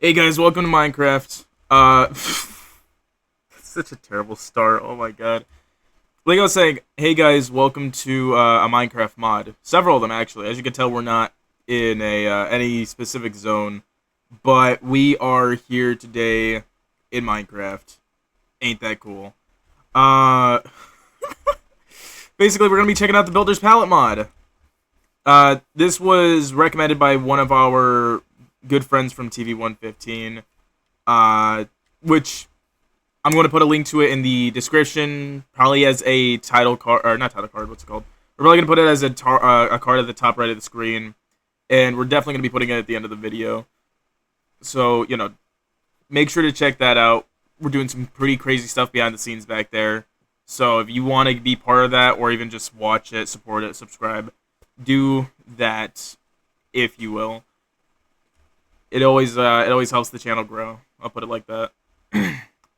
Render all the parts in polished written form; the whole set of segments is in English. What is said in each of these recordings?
Hey guys, welcome to Minecraft. Such a terrible start. Oh my god. Like I was saying, hey guys, welcome to a Minecraft mod. Several of them actually. As you can tell, we're not in a any specific zone, but we are here today in Minecraft. Ain't that cool? Uh, Basically, we're gonna be checking out the Builder's Palette mod. This was recommended by one of our good friends from TV115. Uh, which I'm going to put a link to it in the description, probably as a title card, or not title card, what's it called? We're probably going to put it as a card at the top right of the screen, and we're definitely going to be putting it at the end of the video. So, make sure to check that out. We're doing some pretty crazy stuff behind the scenes back there. So if you want to be part of that, or even just watch it, support it, subscribe, do that, if you will. It always helps the channel grow. I'll put it like that.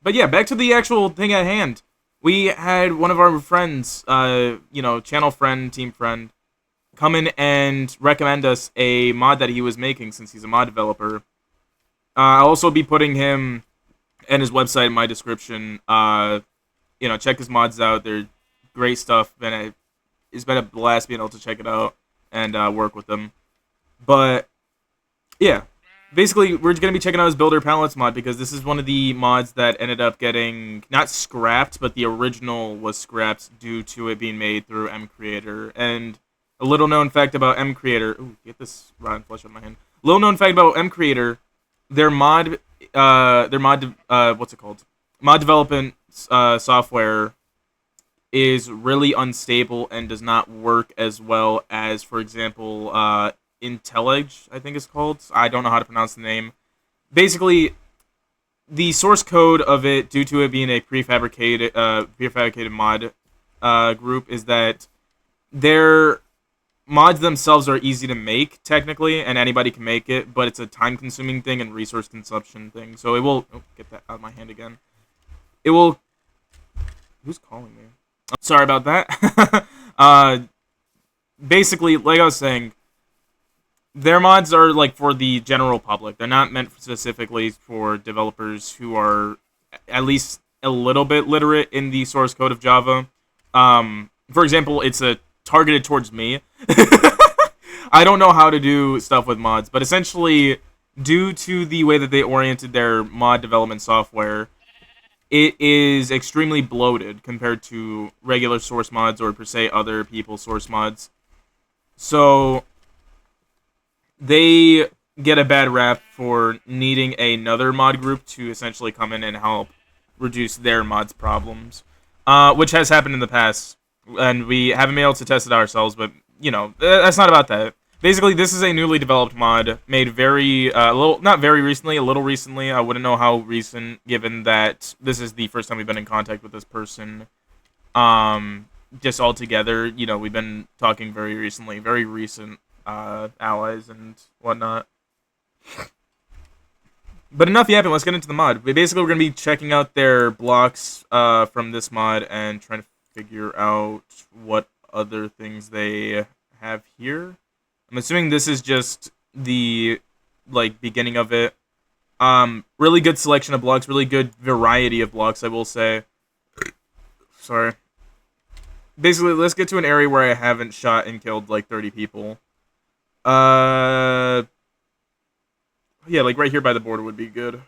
But yeah, back to the actual thing at hand. We had one of our friends, channel friend, team friend, come in and recommend us a mod that he was making since he's a mod developer. I'll also be putting him and his website in my description. Check his mods out. They're great stuff. It's been a blast being able to check it out and work with them. But yeah, basically, we're going to be checking out his Builder Palettes mod because this is one of the mods that ended up getting, not scrapped, but the original was scrapped due to it being made through MCreator. And a little known fact about MCreator, ooh, get this rotten flesh out of my hand. Little known fact about MCreator, their mod, what's it called? Mod development software is really unstable and does not work as well as, for example, IntelliJ, I think it's called. I don't know how to pronounce the name. Basically, the source code of it, due to it being a prefabricated mod group, is that their mods themselves are easy to make, technically, and anybody can make it, but it's a time-consuming thing and resource consumption thing. So it will... Oh, get that out of my hand again. It will... Who's calling me? Oh, sorry about that. Basically, like I was saying, their mods are like for the general public. They're not meant specifically for developers who are at least a little bit literate in the source code of Java. For example, it's targeted towards me. I don't know how to do stuff with mods, but essentially, due to the way that they oriented their mod development software, it is extremely bloated compared to regular source mods or per se other people's source mods. So they get a bad rap for needing another mod group to essentially come in and help reduce their mods problems, which has happened in the past, and we haven't been able to test it ourselves, but, that's not about that. Basically, this is a newly developed mod, made not very recently, a little recently. I wouldn't know how recent, given that this is the first time we've been in contact with this person. Just all together, we've been talking very recently, very recent allies and whatnot. But enough yapping, let's get into the mod. Basically, we're going to be checking out their blocks from this mod and trying to figure out what other things they have here. I'm assuming this is just the, beginning of it. Really good selection of blocks, really good variety of blocks, I will say. Sorry. Basically, let's get to an area where I haven't shot and killed, 30 people. Yeah, right here by the border would be good.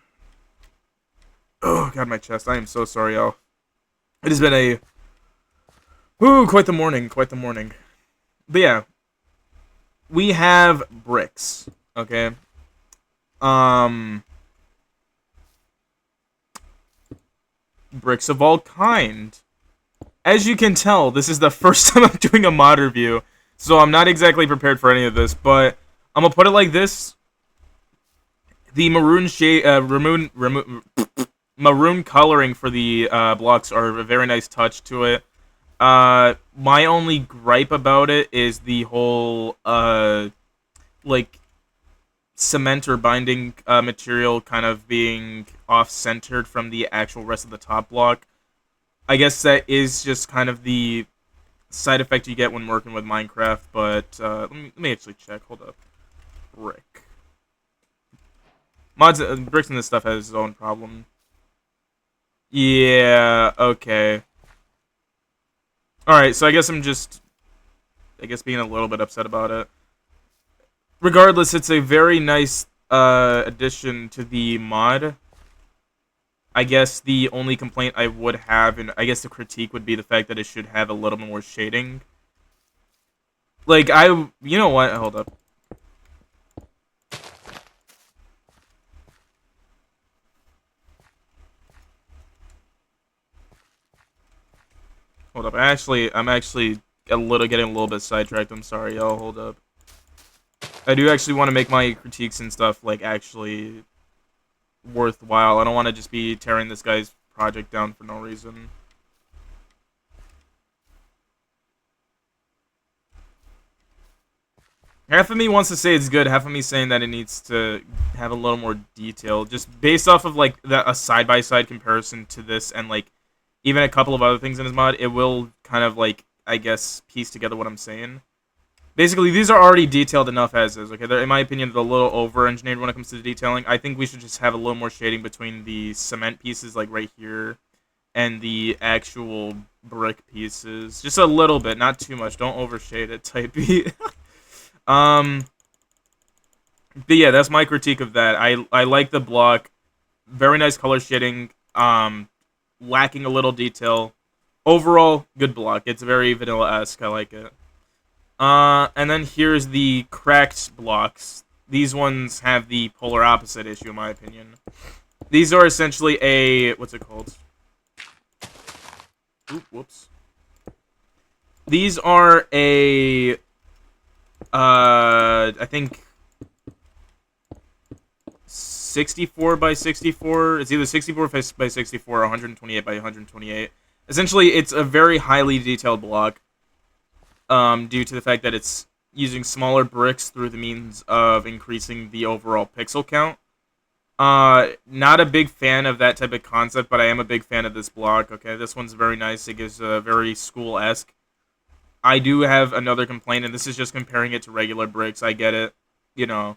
Oh, God, my chest. I am so sorry, y'all. It has been quite the morning, quite the morning. But yeah, we have bricks, okay? Bricks of all kind. As you can tell, this is the first time I'm doing a mod review, so I'm not exactly prepared for any of this, but I'm gonna put it like this. The maroon coloring for the blocks are a very nice touch to it. My only gripe about it is the whole, cement or binding material kind of being off-centered from the actual rest of the top block. I guess that is just kind of the side effect you get when working with Minecraft, but let me actually check. Hold up. Brick. Mods, bricks and this stuff has its own problem. Yeah, okay. Alright, so I guess I'm just, being a little bit upset about it. Regardless, it's a very nice addition to the mod. I guess the only complaint I would have, and I guess the critique would be the fact that it should have a little more shading. Like, you know what? Hold up. Hold up. I'm actually getting a little bit sidetracked. I'm sorry, y'all. Hold up. I do actually want to make my critiques and stuff, like, actually worthwhile. I don't want to just be tearing this guy's project down for no reason. Half of me wants to say it's good, half of me saying that it needs to have a little more detail, just based off of, like, a side-by-side comparison to this, and, like, even a couple of other things in his mod, it will kind of, like, I guess, piece together what I'm saying. Basically, these are already detailed enough as is, okay? They're, in my opinion, they're a little over-engineered when it comes to the detailing. I think we should just have a little more shading between the cement pieces, like right here, and the actual brick pieces. Just a little bit, not too much. Don't overshade it, type beat. But yeah, that's my critique of that. I like the block. Very nice color shading. Lacking a little detail. Overall, good block. It's very vanilla-esque. I like it. And then here's the cracked blocks. These ones have the polar opposite issue, in my opinion. These are essentially a... what's it called? Oop, whoops. These are a... I think... 64 by 64. It's either 64 by 64 or 128 by 128. Essentially, it's a very highly detailed block. Due to the fact that it's using smaller bricks through the means of increasing the overall pixel count. Not a big fan of that type of concept, but I am a big fan of this block. Okay, this one's very nice. It gives a very school-esque. I do have another complaint, and this is just comparing it to regular bricks. I get it. You know,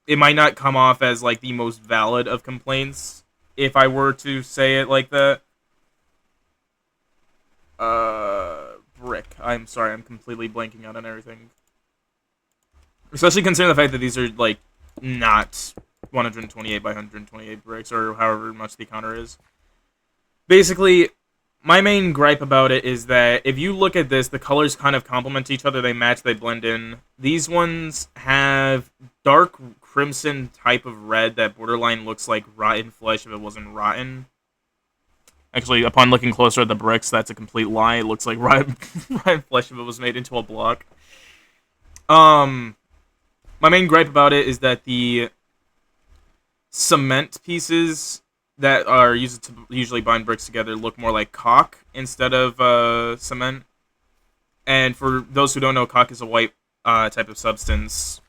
it might not come off as, like, the most valid of complaints if I were to say it like that. Brick. I'm sorry, I'm completely blanking out on everything. Especially considering the fact that these are, like, not 128 by 128 bricks, or however much the counter is. Basically, my main gripe about it is that if you look at this, the colors kind of complement each other, they match, they blend in. These ones have dark crimson type of red that borderline looks like rotten flesh if it wasn't rotten. Actually, upon looking closer at the bricks, that's a complete lie. It looks like rotten flesh if it was made into a block. My main gripe about it is that the cement pieces that are used to usually bind bricks together look more like caulk instead of cement. And for those who don't know, caulk is a white type of substance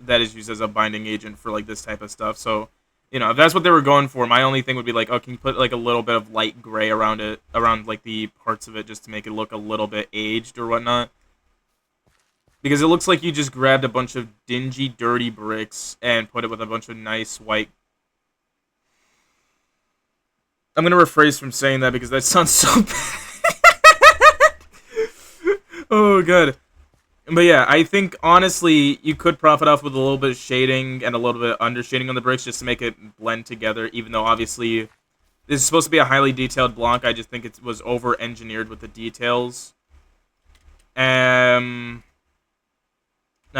that is used as a binding agent for, like, this type of stuff. So, you know, if that's what they were going for, my only thing would be like, oh, can you put, like, a little bit of light gray around it, around, like, the parts of it, just to make it look a little bit aged or whatnot? Because it looks like you just grabbed a bunch of dingy, dirty bricks and put it with a bunch of nice white... I'm gonna rephrase from saying that because that sounds so bad. Oh, God. But yeah, I think, honestly, you could profit off with a little bit of shading and a little bit of undershading on the bricks just to make it blend together, even though, obviously, this is supposed to be a highly detailed block. I just think it was over-engineered with the details. Not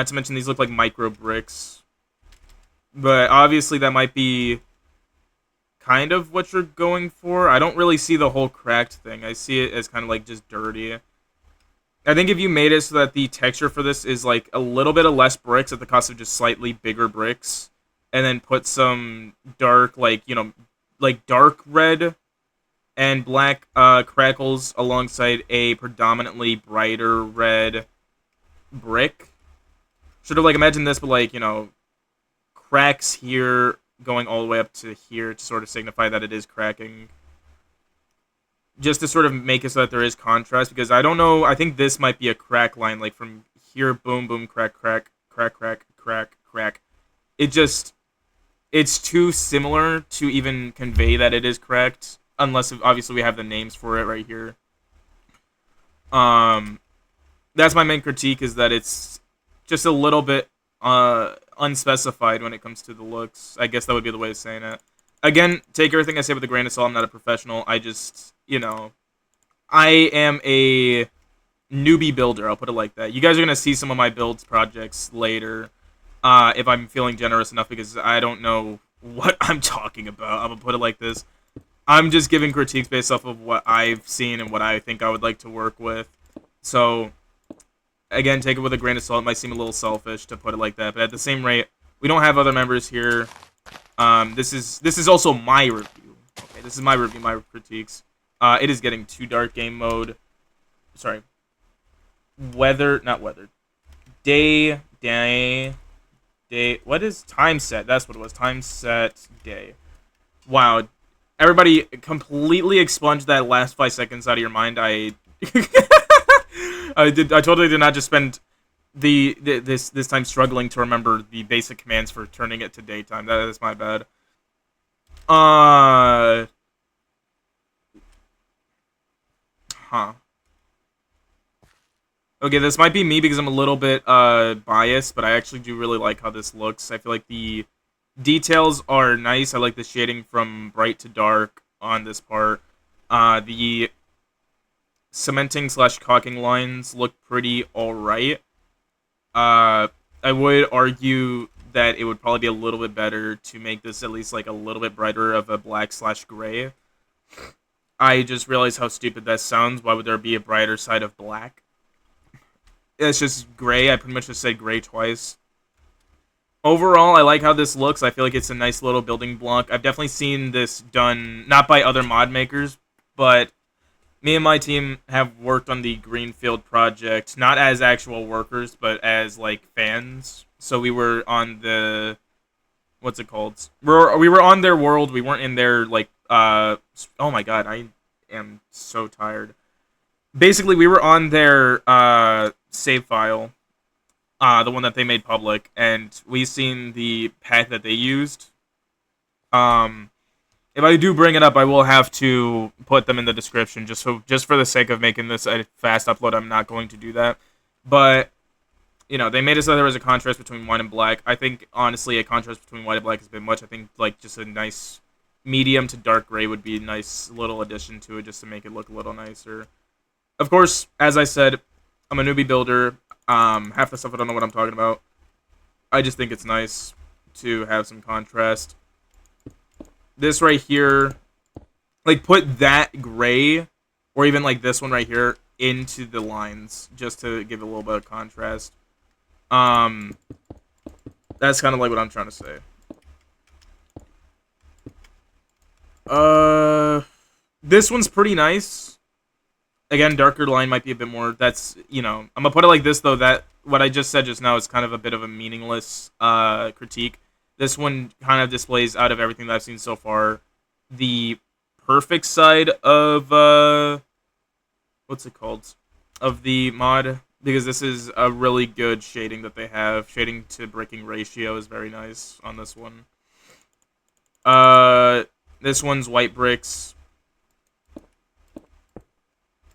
to mention, these look like micro bricks. But, obviously, that might be kind of what you're going for. I don't really see the whole cracked thing. I see it as kind of, like, just dirty. I think if you made it so that the texture for this is, like, a little bit of less bricks at the cost of just slightly bigger bricks, and then put some dark, like, you know, like, dark red and black crackles alongside a predominantly brighter red brick. Sort of, like, imagine this, but, like, you know, cracks here going all the way up to here to sort of signify that it is cracking. Just to sort of make it so that there is contrast, because I don't know, I think this might be a crack line, like from here, boom, boom, crack, crack, crack, crack, crack, crack. It just, it's too similar to even convey that it is correct, unless obviously we have the names for it right here. Um, that's my main critique, is that it's just a little bit unspecified when it comes to the looks. I guess that would be the way of saying it. Again, take everything I say with a grain of salt. I'm not a professional. I just, I am a newbie builder. I'll put it like that. You guys are gonna see some of my builds projects later, if I'm feeling generous enough, because I don't know what I'm talking about. I'm gonna put it like this. I'm just giving critiques based off of what I've seen and what I think I would like to work with. So, again, take it with a grain of salt. It might seem a little selfish to put it like that, but at the same rate, we don't have other members here. This is also my review. Okay, this is my review, my critiques. It is getting too dark game mode. Sorry. Not weather. Day. What is time set? That's what it was. Time set day. Wow. Everybody completely expunged that last 5 seconds out of your mind. I totally did not just spend this time struggling to remember the basic commands for turning it to daytime. That is my bad. Okay, this might be me because I'm a little bit biased, but I actually do really like how this looks. I feel like the details are nice. I like the shading from bright to dark on this part. The cementing / caulking lines look pretty alright. I would argue that it would probably be a little bit better to make this at least like a little bit brighter of a black / gray. I just realized how stupid that sounds. Why would there be a brighter side of black? It's just gray. I pretty much just said gray twice. Overall, I like how this looks. I feel like it's a nice little building block. I've definitely seen this done, not by other mod makers, but me and my team have worked on the Greenfield project, not as actual workers, but as, like, fans. So we were on the... What's it called? We were on their world. We weren't in their, like, oh my god, I am so tired. Basically, we were on their, save file. The one that they made public, and we've seen the path that they used. If I do bring it up, I will have to put them in the description, just for the sake of making this a fast upload. I'm not going to do that, but they made it so there was a contrast between white and black. I think honestly, a contrast between white and black has been much. I think like just a nice medium to dark gray would be a nice little addition to it, just to make it look a little nicer. Of course, as I said, I'm a newbie builder. Half the stuff I don't know what I'm talking about. I just think it's nice to have some contrast. This right here, like put that gray, or even like this one right here, into the lines, just to give it a little bit of contrast. That's kind of like what I'm trying to say. This one's pretty nice. Again, darker line might be a bit more. That's, I'm gonna put it like this, though, that what I just said just now is kind of a bit of a meaningless critique. This one kind of displays, out of everything that I've seen so far, the perfect side of, what's it called? Of the mod, because this is a really good shading that they have. Shading to bricking ratio is very nice on this one. This one's white bricks.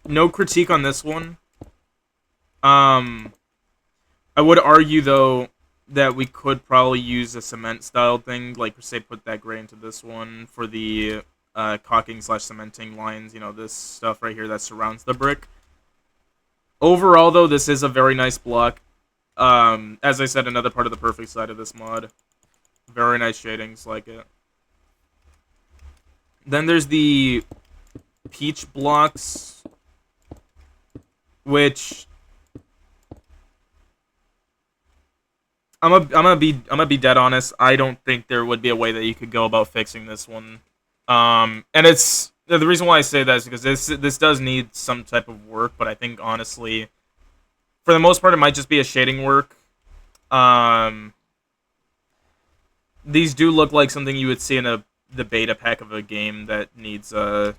No critique on this one. I would argue, though, that we could probably use a cement-style thing, like, say, put that gray into this one for the caulking / cementing lines, this stuff right here that surrounds the brick. Overall, though, this is a very nice block. As I said, another part of the perfect side of this mod. Very nice shadings, like it. Then there's the peach blocks, which I'm gonna be dead honest. I don't think there would be a way that you could go about fixing this one. And it's the reason why I say that is because this does need some type of work. But I think honestly, for the most part, it might just be a shading work. These do look like something you would see in the beta pack of a game that needs a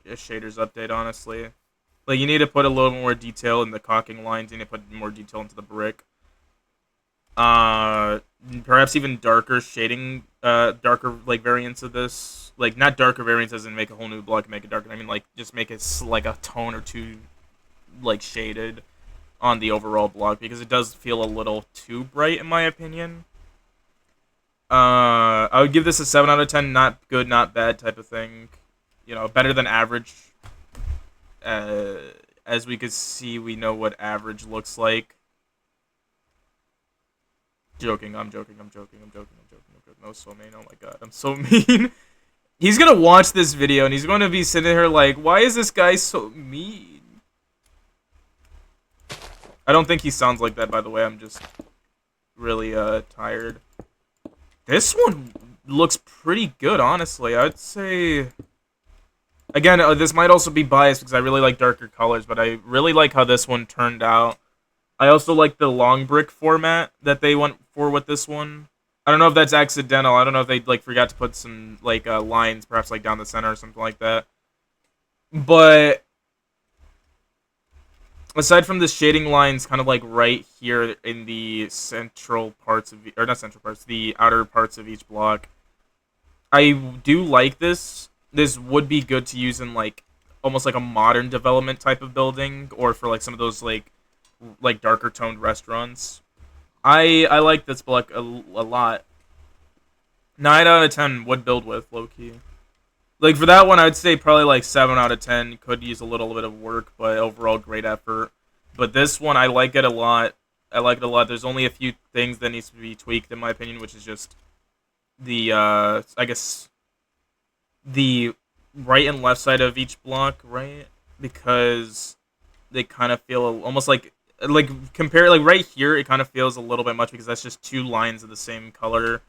shaders update. Honestly. Like, you need to put a little more detail in the caulking lines. You need to put more detail into the brick. Perhaps even darker shading darker like variants of this. Like not darker variants as in make a whole new block and make it darker. I mean like just make it like a tone or two like shaded on the overall block because it does feel a little too bright in my opinion. I would give this a 7 out of 10. Not good, not bad type of thing. You know, better than average. As we could see, we know what average looks like. Joking, I'm joking. That was so mean. Oh my god, I'm so mean. He's gonna watch this video and he's gonna be sitting here like, why is this guy so mean? I don't think he sounds like that, by the way. I'm just really tired. This one looks pretty good, honestly. I'd say... Again, this might also be biased because I really like darker colors, but I really like how this one turned out. I also like the long brick format that they went for with this one. I don't know if that's accidental. I don't know if they like forgot to put some like lines, perhaps like down the center or something like that. But aside from the shading lines, kind of like right here in the central parts of, or not central parts, the outer parts of each block, I do like this. This would be good to use in like almost like a modern development type of building, or for like some of those like darker toned restaurants. I like this block a lot. 9 out of 10 would build with, low key. Like for that one, I'd say probably like 7 out of 10. Could use a little bit of work, but overall great effort. But this one, I like it a lot. There's only a few things that needs to be tweaked in my opinion, which is just the I guess the right and left side of each block, right? Because they kind of feel almost like compare like right here, it kind of feels a little bit much because that's just two lines of the same color.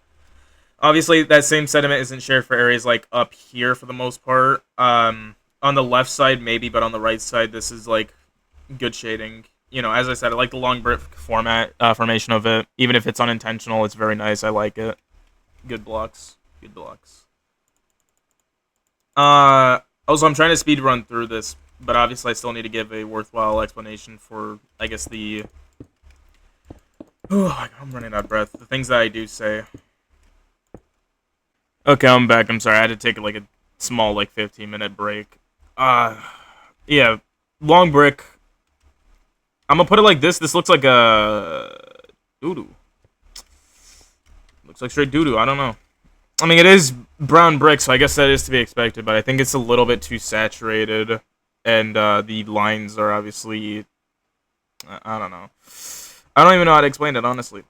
Obviously, that same sentiment isn't shared for areas like up here for the most part. On the left side, maybe, but on the right side, this is like good shading. You know, as I said, I like the long brick formation of it. Even if it's unintentional, it's very nice. I like it. Good blocks. Good blocks. Also, I'm trying to speed run through this, but obviously I still need to give a worthwhile explanation for, I guess, the... Oh, I'm running out of breath. The things that I do say. Okay, I'm back. I'm sorry. I had to take like a small, like 15-minute break. Yeah, long brick. I'm gonna put it like this. This looks like a doo-doo. Looks like straight doo-doo. I don't know. I mean, it is brown brick, so I guess that is to be expected, but I think it's a little bit too saturated, and the lines are obviously... I don't know. I don't even know how to explain it, honestly.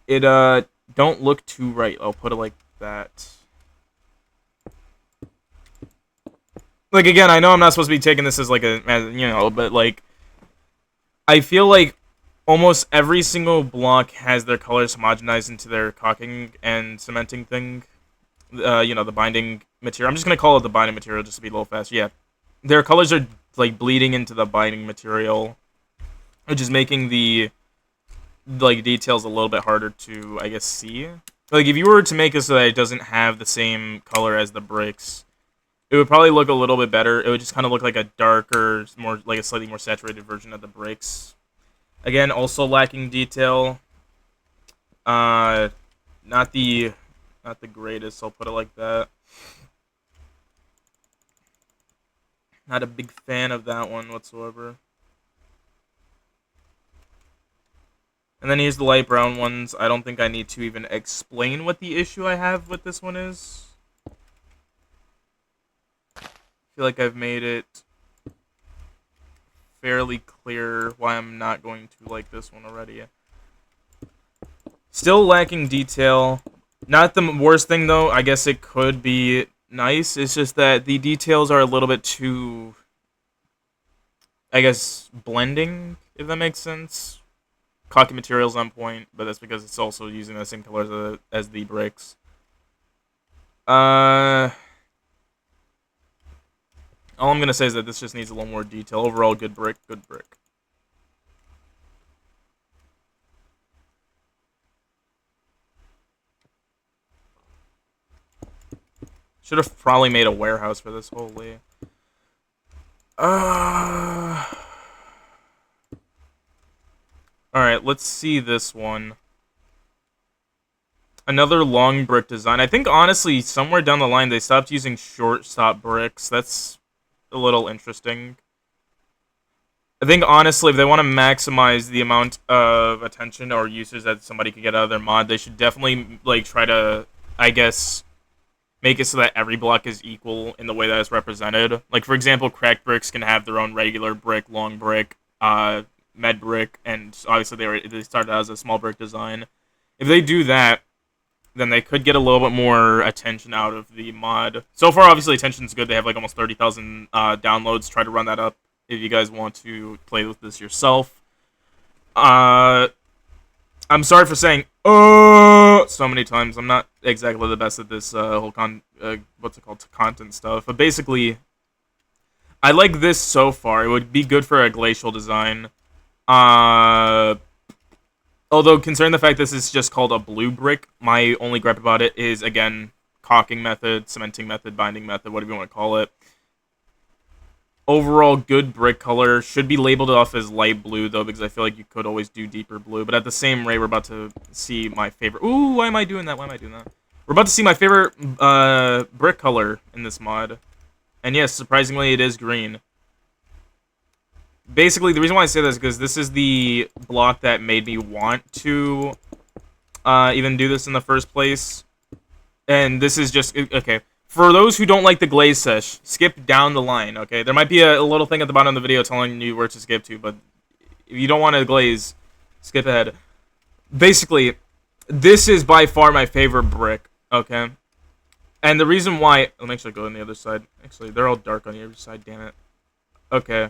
It, don't look too right. I'll put it like that. Like, again, I know I'm not supposed to be taking this as, like, but, like, I feel like almost every single block has their colors homogenized into their caulking and cementing thing. The binding material. I'm just going to call it the binding material just to be a little faster. Yeah. Their colors are, like, bleeding into the binding material, which is making the, like, details a little bit harder to, I guess, see. Like, if you were to make it so that it doesn't have the same color as the bricks, it would probably look a little bit better. It would just kind of look like a darker, more like a slightly more saturated version of the bricks. Again, also lacking detail. Not the greatest. I'll put it like that. Not a big fan of that one whatsoever. And then here's the light brown ones. I don't think I need to even explain what the issue I have with this one is. I feel like I've made it fairly clear why I'm not going to like this one already. Still lacking detail. Not the worst thing, though. I guess it could be nice. It's just that the details are a little bit too, I guess, blending, if that makes sense. Caulking material's on point, but that's because it's also using the same colors as the bricks. All I'm going to say is that this just needs a little more detail. Overall, good brick, good brick. Should have probably made a warehouse for this, holy. Alright, let's see this one. Another long brick design. I think, honestly, somewhere down the line, they stopped using short stop bricks. That's a little interesting. I think, honestly, if they want to maximize the amount of attention or users that somebody could get out of their mod, they should definitely, like, try to, I guess, make it so that every block is equal in the way that it's represented. Like, for example, cracked bricks can have their own regular brick, long brick, med brick, and obviously they started out as a small brick design. If they do that, then they could get a little bit more attention out of the mod. So far, obviously, attention's good. They have like almost 30,000 downloads. Try to run that up if you guys want to play with this yourself. I'm sorry for saying so many times. I'm not exactly the best at this whole content stuff. But basically, I like this so far. It would be good for a glacial design. Although, considering the fact this is just called a blue brick, my only gripe about it is, again, caulking method, cementing method, binding method, whatever you want to call it. Overall, good brick color. Should be labeled off as light blue, though, because I feel like you could always do deeper blue. But at the same rate, we're about to see my favorite... Ooh, why am I doing that? Why am I doing that? We're about to see my favorite brick color in this mod. And yes, surprisingly, it is green. Basically, the reason why I say this is because this is the block that made me want to even do this in the first place. And this is just... Okay. For those who don't like the glaze sesh, skip down the line, okay? There might be a little thing at the bottom of the video telling you where to skip to, but if you don't want to glaze, skip ahead. Basically, this is by far my favorite brick, okay? And the reason why... Let me actually go on the other side. Actually, they're all dark on the other side, damn it. Okay.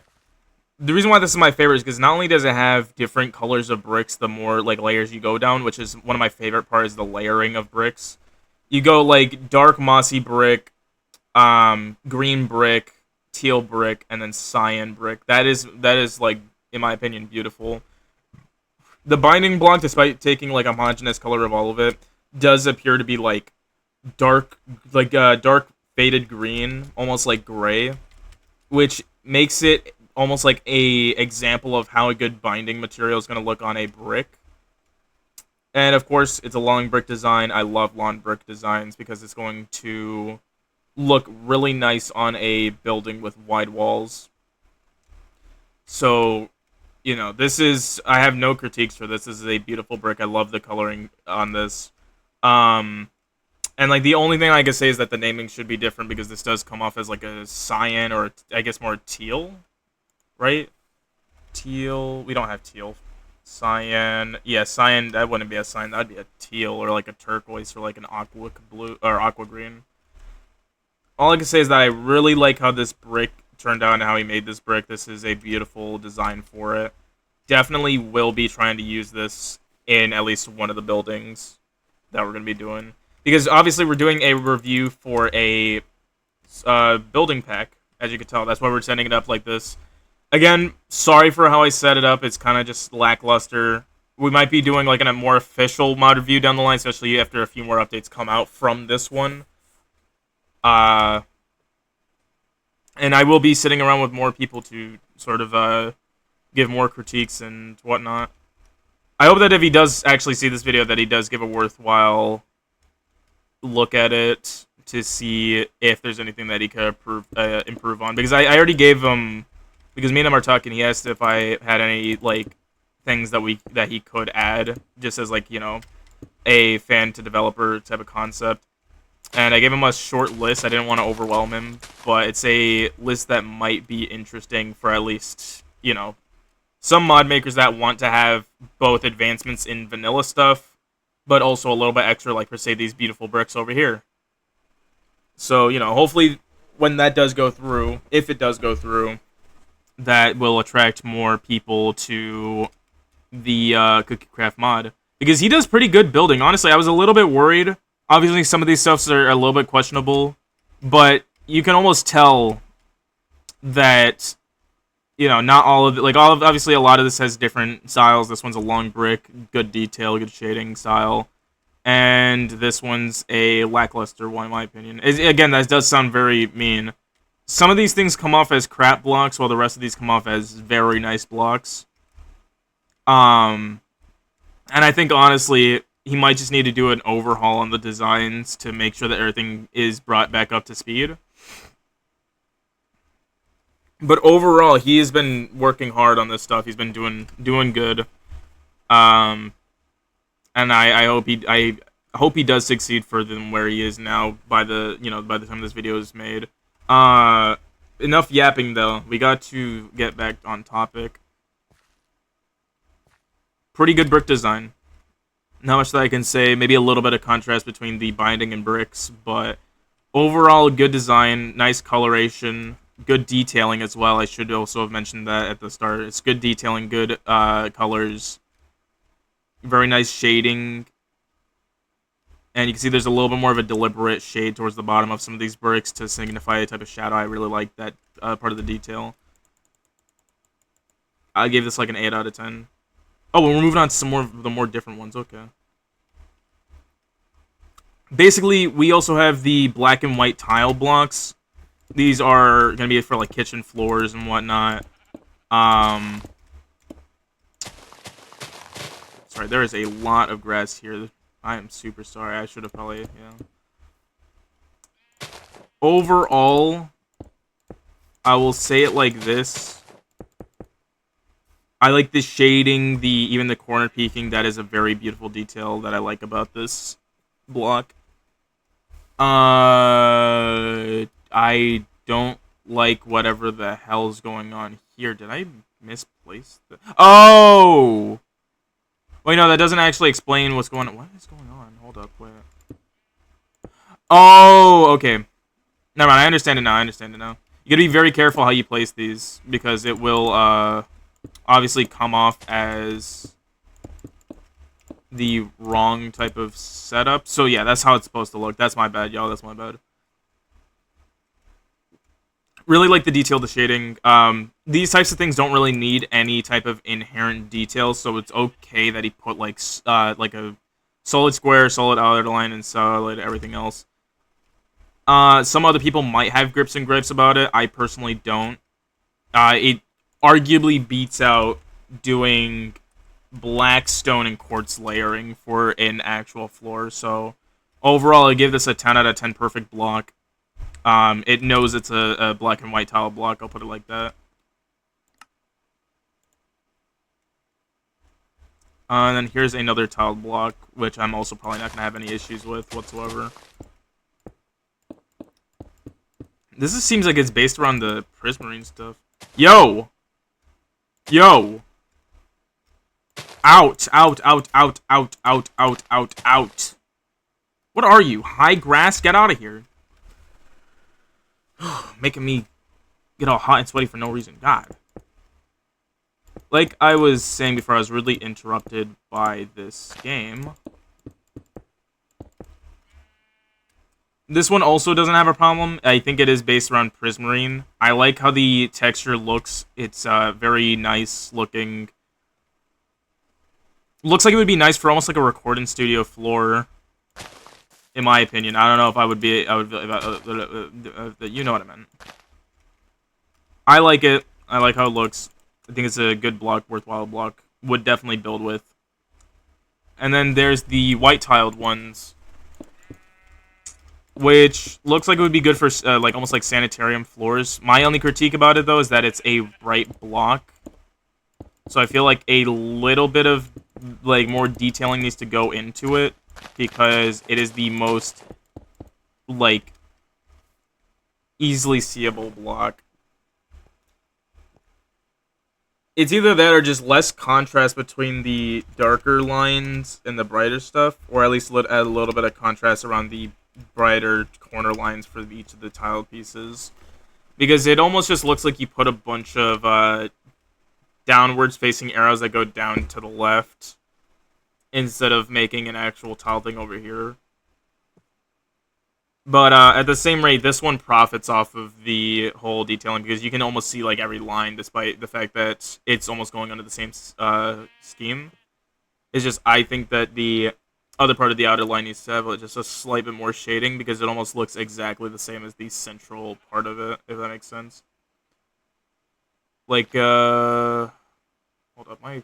The reason why this is my favorite is because not only does it have different colors of bricks the more, like, layers you go down, which is one of my favorite parts, is the layering of bricks. You go, like, dark mossy brick, green brick, teal brick, and then cyan brick. That is, like, in my opinion, beautiful. The binding block, despite taking, like, a homogeneous color of all of it, does appear to be, like, dark faded green, almost like gray, which makes it almost like a example of how a good binding material is going to look on a brick. And, of course, it's a long brick design. I love long brick designs because it's going to look really nice on a building with wide walls. So, you know, this is... I have no critiques for this. This is a beautiful brick. I love the coloring on this. And, like, the only thing I can say is that the naming should be different because this does come off as, like, a cyan or, I guess, more teal, right? Teal... We don't have teal. Cyan, yeah, cyan, that wouldn't be a cyan, that'd be a teal, or like a turquoise, or like an aqua blue, or aqua green. All I can say is that I really like how this brick turned out and how he made this brick. This is a beautiful design for it. Definitely will be trying to use this in at least one of the buildings that we're going to be doing. Because obviously we're doing a review for a building pack, as you can tell. That's why we're setting it up like this. Again, sorry for how I set it up. It's kind of just lackluster. We might be doing like a more official mod review down the line, especially after a few more updates come out from this one. And I will be sitting around with more people to sort of give more critiques and whatnot. I hope that if he does actually see this video, that he does give a worthwhile look at it to see if there's anything that he could improve on. Because I already gave him... Because me and him are talking, he asked if I had any, like, things that he could add, just as, like, you know, a fan-to-developer type of concept. And I gave him a short list. I didn't want to overwhelm him, but it's a list that might be interesting for at least, you know, some mod makers that want to have both advancements in vanilla stuff, but also a little bit extra, like, per se, these beautiful bricks over here. So, you know, hopefully when that does go through, if it does go through, that will attract more people to the CookieCraft mod. Because he does pretty good building. Honestly, I was a little bit worried. Obviously, some of these stuffs are a little bit questionable. But you can almost tell that, you know, not all of it. Like, obviously, a lot of this has different styles. This one's a long brick, good detail, good shading style. And this one's a lackluster one, in my opinion. Again, that does sound very mean. Some of these things come off as crap blocks, while the rest of these come off as very nice blocks. And I think, honestly, he might just need to do an overhaul on the designs to make sure that everything is brought back up to speed. But overall, he has been working hard on this stuff. He's been doing good. Um, and I hope he does succeed further than where he is now by the by the time this video is made. Uh, Enough yapping though. We got to get back on topic. Pretty good brick design. Not much that I can say. Maybe a little bit of contrast between the binding and bricks, but overall, good design, nice coloration, good detailing as well. I should also have mentioned that at the start. It's good detailing, good colors, very nice shading, and you can see there's a little bit more of a deliberate shade towards the bottom of some of these bricks to signify a type of shadow. I really like that part of the detail. I gave this like an 8 out of 10. Oh, well, we're moving on to some more of the more different ones. Okay. Basically, we also have the black and white tile blocks. These are going to be for, like, kitchen floors and whatnot. Sorry, there is a lot of grass here. I am super sorry. I should have probably, Overall, I will say it like this. I like the shading, even the corner peeking. That is a very beautiful detail that I like about this block. I don't like whatever the hell's going on here. Did I misplace the... Oh! Wait, no, that doesn't actually explain what's going on. What is going on? Hold up, wait. Oh, okay. Never mind, I understand it now, You gotta be very careful how you place these, because it will, obviously come off as the wrong type of setup. So yeah, that's how it's supposed to look. That's my bad, y'all. That's my bad. Really like the detail, the shading. These types of things don't really need any type of inherent detail, so it's okay that he put like a solid square, solid outline, and solid everything else. Some other people might have grips and gripes about it. I personally don't. It arguably beats out doing black stone and quartz layering for an actual floor. So overall, I give this a 10 out of 10 perfect block. It knows it's a black and white tile block, I'll put it like that. And then here's another tile block, which I'm also probably not going to have any issues with whatsoever. This seems like it's based around the prismarine stuff. Yo! Yo! Out! Out! Out! Out! Out! Out! Out! Out! Out! What are you? High grass? Get out of here. Making me get all hot and sweaty for no reason. God. Like I was saying before, I was rudely interrupted by this game. This one also doesn't have a problem. I think it is based around prismarine. I like how the texture looks. It's very nice looking. Looks like it would be nice for almost like a recording studio floor. In my opinion, I don't know if I would be. You know what I meant. I like it. I like how it looks. I think it's a good block, worthwhile block. Would definitely build with. And then there's the white tiled ones, which looks like it would be good for like almost like sanitarium floors. My only critique about it though is that it's a bright block, so I feel like a little bit of like more detailing needs to go into it, because it is the most like easily seeable block. It's either that or just less contrast between the darker lines and the brighter stuff, or at least add a little bit of contrast around the brighter corner lines for each of the tile pieces. Because it almost just looks like you put a bunch of downwards facing arrows that go down to the left instead of making an actual tile thing over here. But at the same rate, this one profits off of the whole detailing, because you can almost see like every line, despite the fact that it's almost going under the same scheme. It's just, I think that the other part of the outer line needs to have just a slight bit more shading, because it almost looks exactly the same as the central part of it, if that makes sense. Like, hold up, my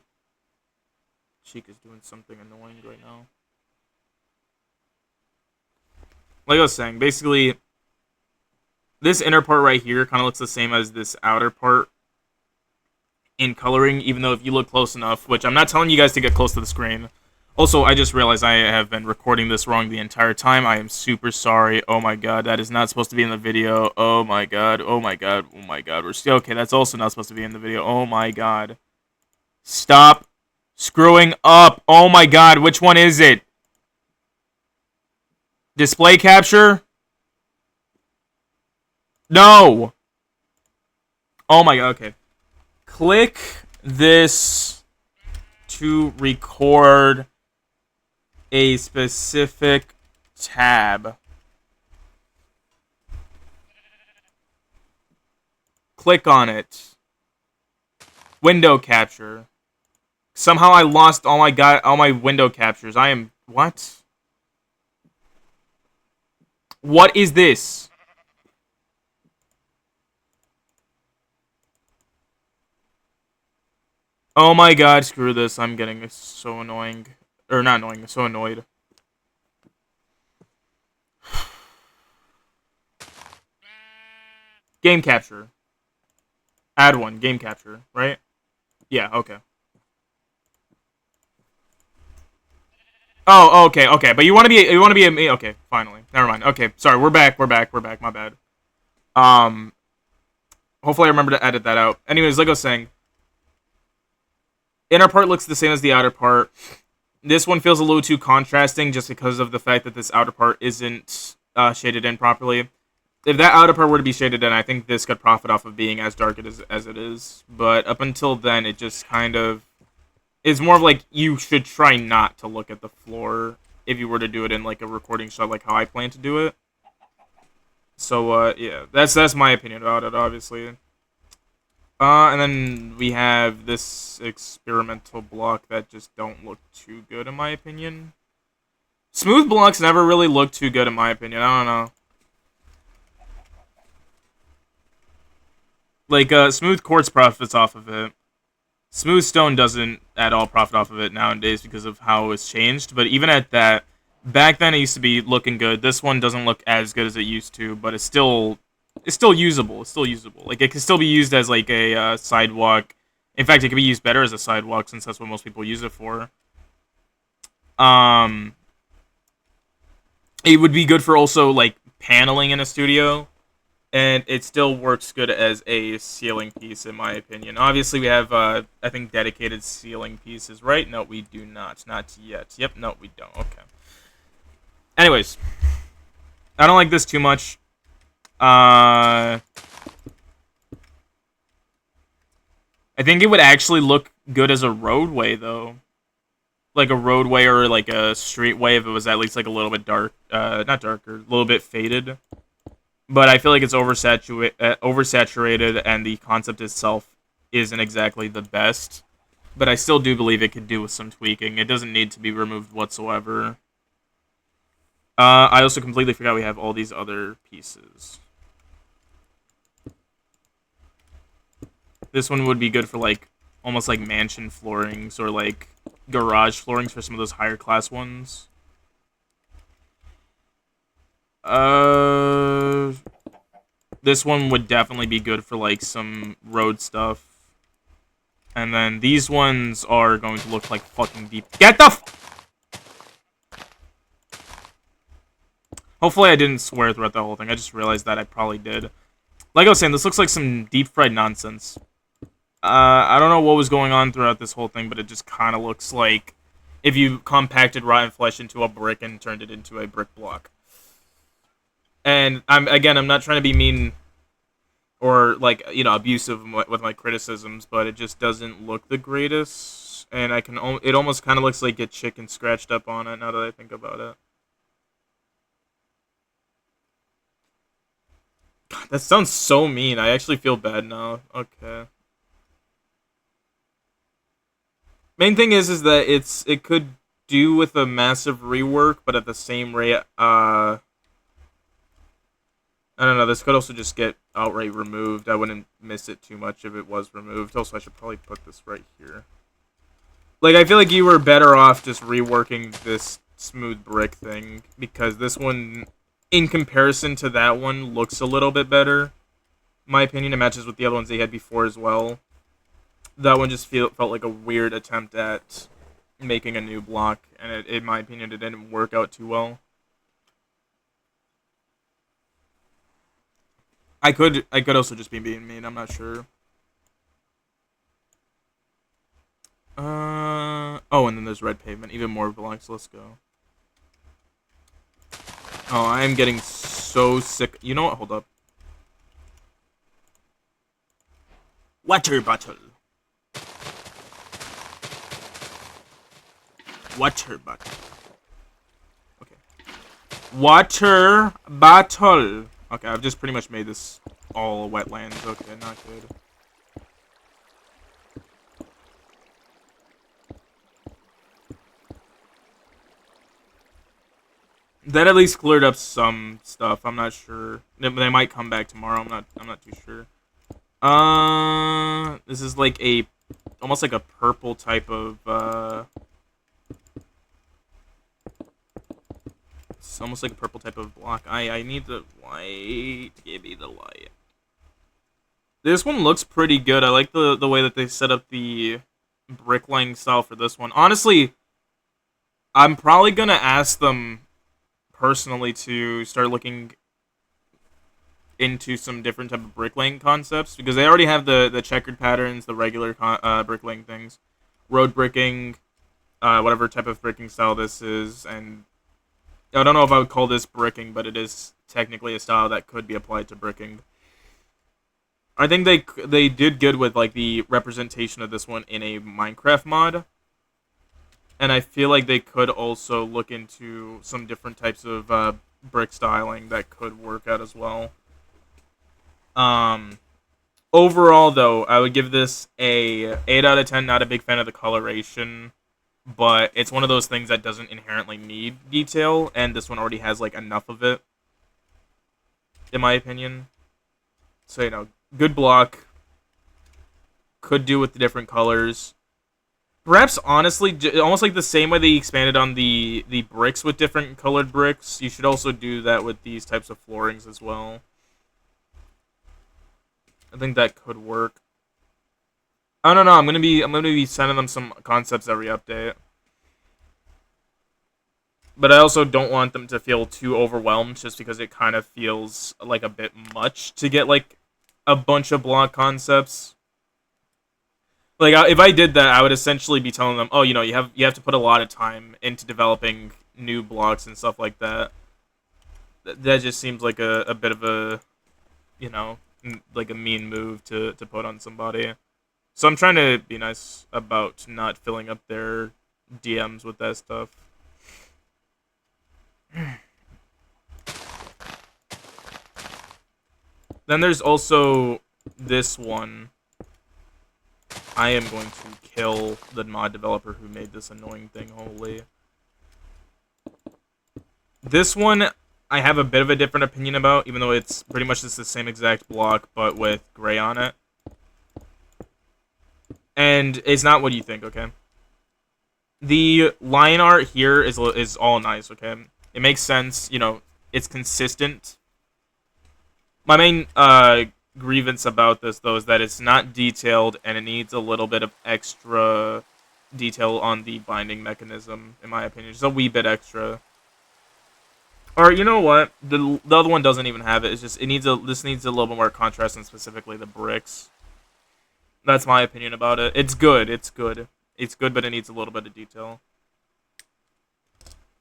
cheek is doing something annoying right now. like I was saying, basically, this inner part right here kind of looks the same as this outer part in coloring, even though if you look close enough, which I'm not telling you guys to get close to the screen. Also, I just realized I have been recording this wrong the entire time. I am super sorry. Oh my god, that is not supposed to be in the video. Oh my god, oh my god, oh my god. We're still okay, that's also not supposed to be in the video. Oh my god. Stop screwing up. Oh my god, which one is it? Display capture? No! Oh my god, okay. Click this to record a specific tab. Click on it. Window capture. Somehow I lost all my window captures. I am what? What is this? Oh my god, screw this. I'm getting so annoying. Or not annoying, so annoyed. Game capture. Add one, game capture, right? Yeah, okay. Oh, okay, okay. But you want to be a, okay, finally. Never mind. Okay, sorry. We're back. My bad. Hopefully I remember to edit that out. Anyways, like I was saying, inner part looks the same as the outer part. This one feels a little too contrasting just because of the fact that this outer part isn't shaded in properly. If that outer part were to be shaded in, I think this could profit off of being as dark as it is. But up until then, it just kind of is more of like you should try not to look at the floor if you were to do it in like a recording shot, like how I plan to do it. So yeah, that's my opinion about it, obviously. And then we have this experimental block that just don't look too good in my opinion. Smooth blocks never really look too good in my opinion. I don't know. Like, smooth quartz profits off of it. Smooth stone doesn't at all profit off of it nowadays because of how it's changed. But even at that, back then it used to be looking good. This one doesn't look as good as it used to, but it's still usable. It's still usable. Like, it can still be used as, like, a sidewalk. In fact, it can be used better as a sidewalk since that's what most people use it for. It would be good for also, like, paneling in a studio. And it still works good as a ceiling piece, in my opinion. Obviously, we have, I think, dedicated ceiling pieces, right? No, we do not. Not yet. Yep, no, we don't. Okay. Anyways. I don't like this too much. I think it would actually look good as a roadway, though. Like a roadway or, like, a streetway if it was at least, like, a little bit dark. Not darker. A little bit faded. But I feel like it's oversaturated, and the concept itself isn't exactly the best. But I still do believe it could do with some tweaking. It doesn't need to be removed whatsoever. I also completely forgot we have all these other pieces. This one would be good for, like, almost like mansion floorings or, like, garage floorings for some of those higher class ones. This one would definitely be good for, like, some road stuff. And then these ones are going to look like fucking deep. Get the Hopefully I didn't swear throughout the whole thing. I just realized that I probably did. Like I was saying, this looks like some deep-fried nonsense. I don't know what was going on throughout this whole thing, but it just kind of looks like if you compacted rotten flesh into a brick and turned it into a brick block. And I'm not trying to be mean or, like, you know, abusive with my criticisms, but it just doesn't look the greatest. And it almost kind of looks like a chicken scratched up on it now that I think about it. God, that sounds so mean. I actually feel bad now. Okay. Main thing is that it could do with a massive rework, but at the same rate, I don't know, this could also just get outright removed. I wouldn't miss it too much if it was removed. Also, I should probably put this right here. Like, I feel like you were better off just reworking this smooth brick thing, because this one in comparison to that one, looks a little bit better. In my opinion, it matches with the other ones they had before as well. That one just felt like a weird attempt at making a new block, and in my opinion, it didn't work out too well. I could also just be being mean. I'm not sure. Oh, and then there's red pavement. Even more blocks. Let's go. Oh, I am getting so sick. You know what? Hold up. Water bottle. Water bottle. Okay. Water bottle. Okay, I've just pretty much made this all wetlands. Okay, not good. That at least cleared up some stuff. I'm not sure. They might come back tomorrow. I'm not too sure. This is like almost like a purple type of it's almost like a purple type of block. I need the light. Give me the light. This one looks pretty good. I like the way that they set up the bricklaying style for this one. Honestly, I'm probably gonna ask them personally to start looking into some different type of bricklaying concepts, because they already have the checkered patterns, the regular bricklaying things, road bricking, whatever type of bricking style this is, and I don't know if I would call this bricking, but it is technically a style that could be applied to bricking. I think they did good with like the representation of this one in a Minecraft mod. And I feel like they could also look into some different types of brick styling that could work out as well. Overall, though, I would give this a 8 out of 10. Not a big fan of the coloration, but it's one of those things that doesn't inherently need detail, and this one already has like enough of it, in my opinion. So, good block. Could do with the different colors. Perhaps, honestly, almost like the same way they expanded on the bricks with different colored bricks, you should also do that with these types of floorings as well. I think that could work. I don't know. I'm gonna be sending them some concepts every update, but I also don't want them to feel too overwhelmed, just because it kind of feels like a bit much to get like a bunch of block concepts. Like, if I did that, I would essentially be telling them, oh, you have to put a lot of time into developing new blocks and stuff like that. That just seems like a bit of a, like a mean move to put on somebody. So I'm trying to be nice about not filling up their DMs with that stuff. Then there's also this one. I am going to kill the mod developer who made this annoying thing, holy. This one, I have a bit of a different opinion about, even though it's pretty much just the same exact block, but with gray on it. And it's not what you think, okay? The line art here is all nice, okay? It makes sense, it's consistent. My main, grievance about this, though, is that it's not detailed, and it needs a little bit of extra detail on the binding mechanism, in my opinion. Just a wee bit extra. Or, you know what? The other one doesn't even have it. It's just, this needs a little bit more contrast, and specifically the bricks. That's my opinion about it. It's good. It's good, but it needs a little bit of detail.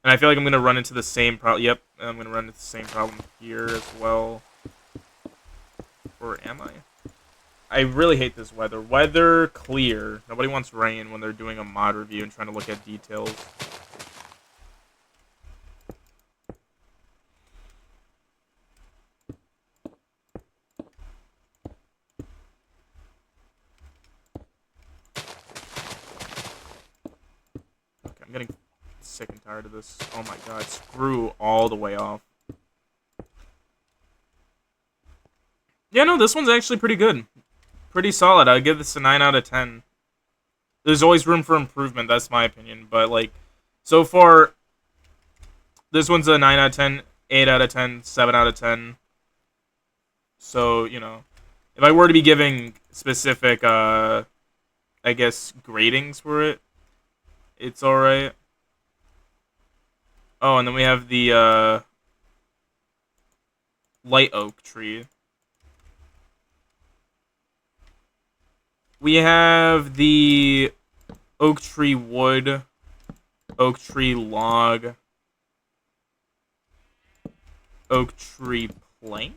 And I feel like I'm going to run into the same problem. Yep, I'm going to run into the same problem here as well. Or am I? I really hate this weather. Weather clear. Nobody wants rain when they're doing a mod review and trying to look at details. Okay, I'm getting sick and tired of this. Oh my god, screw all the way off. Yeah, no, this one's actually pretty good. Pretty solid. I'd give this a 9 out of 10. There's always room for improvement, that's my opinion. But, like, so far, this one's a 9 out of 10. 8 out of 10, 7 out of 10. So, you know, if I were to be giving specific, I guess, gradings for it, it's alright. Oh, and then we have the, light oak tree. We have the oak tree wood, oak tree log, oak tree plank.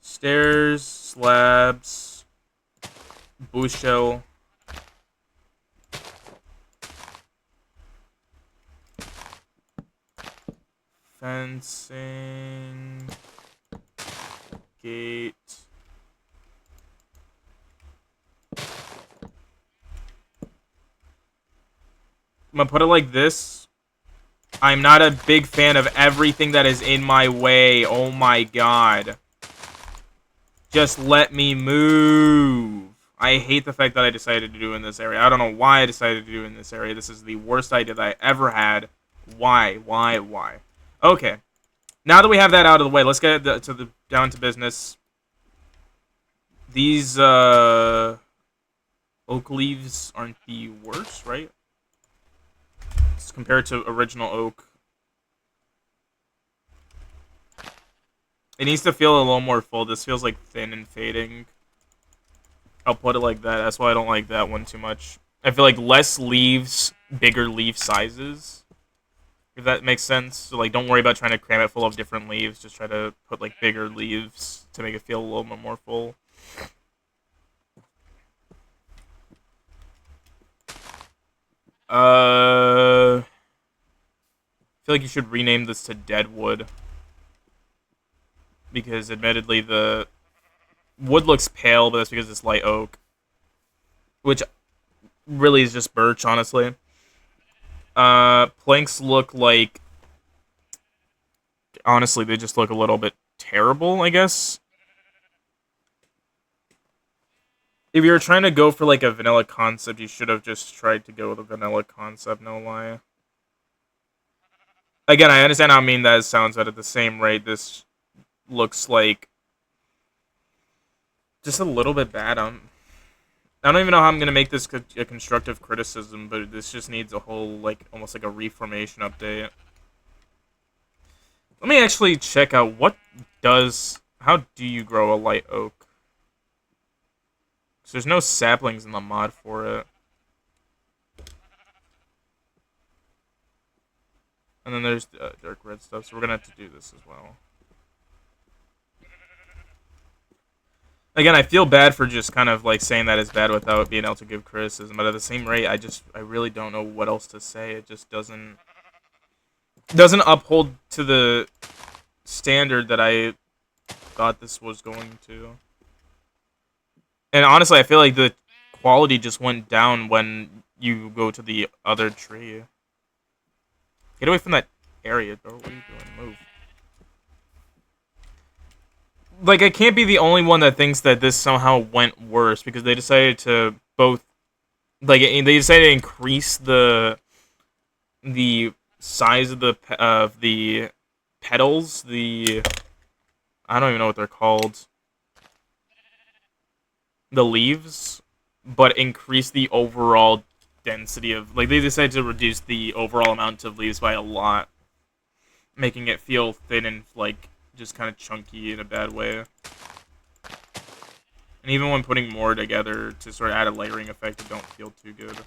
Stairs, slabs, bushel. Fencing. Gate. I'm gonna put it like this. I'm not a big fan of everything that is in my way. Oh my god. Just let me move. I hate the fact that I decided to do in this area. I don't know why I decided to do in this area. This is the worst idea that I ever had. Why? Okay. Now that we have that out of the way, let's get down to business. These oak leaves aren't the worst, right? It's compared to original oak. It needs to feel a little more full. This feels like thin and fading. I'll put it like that. That's why I don't like that one too much. I feel like less leaves, bigger leaf sizes. If that makes sense. So, like, don't worry about trying to cram it full of different leaves. Just try to put, like, bigger leaves to make it feel a little bit more full. I feel like you should rename this to Deadwood. Because, admittedly, the wood looks pale, but that's because it's light oak. Which really is just birch, honestly. Planks look like... Honestly, they just look a little bit terrible, I guess. If you were trying to go for, like, a vanilla concept, you should have just tried to go with a vanilla concept, no lie. Again, I understand how mean that sounds, but at the same rate, this looks like just a little bit bad. I don't even know how I'm going to make this a constructive criticism, but this just needs a whole, like, almost like a reformation update. Let me actually check out how do you grow a light oak? Because there's no saplings in the mod for it. And then there's dark red stuff, so we're going to have to do this as well. Again, I feel bad for just kind of, like, saying that it's bad without being able to give criticism, but at the same rate, I really don't know what else to say. It just doesn't uphold to the standard that I thought this was going to. And honestly, I feel like the quality just went down when you go to the other tree. Get away from that area, bro. What are you doing? Move. Like, I can't be the only one that thinks that this somehow went worse, because they decided to both... Like, they decided to increase the size of the petals, I don't even know what they're called. The leaves, but increase the overall density of... Like, they decided to reduce the overall amount of leaves by a lot, making it feel thin and, like, just kind of chunky in a bad way. And even when putting more together to sort of add a layering effect, it don't feel too good.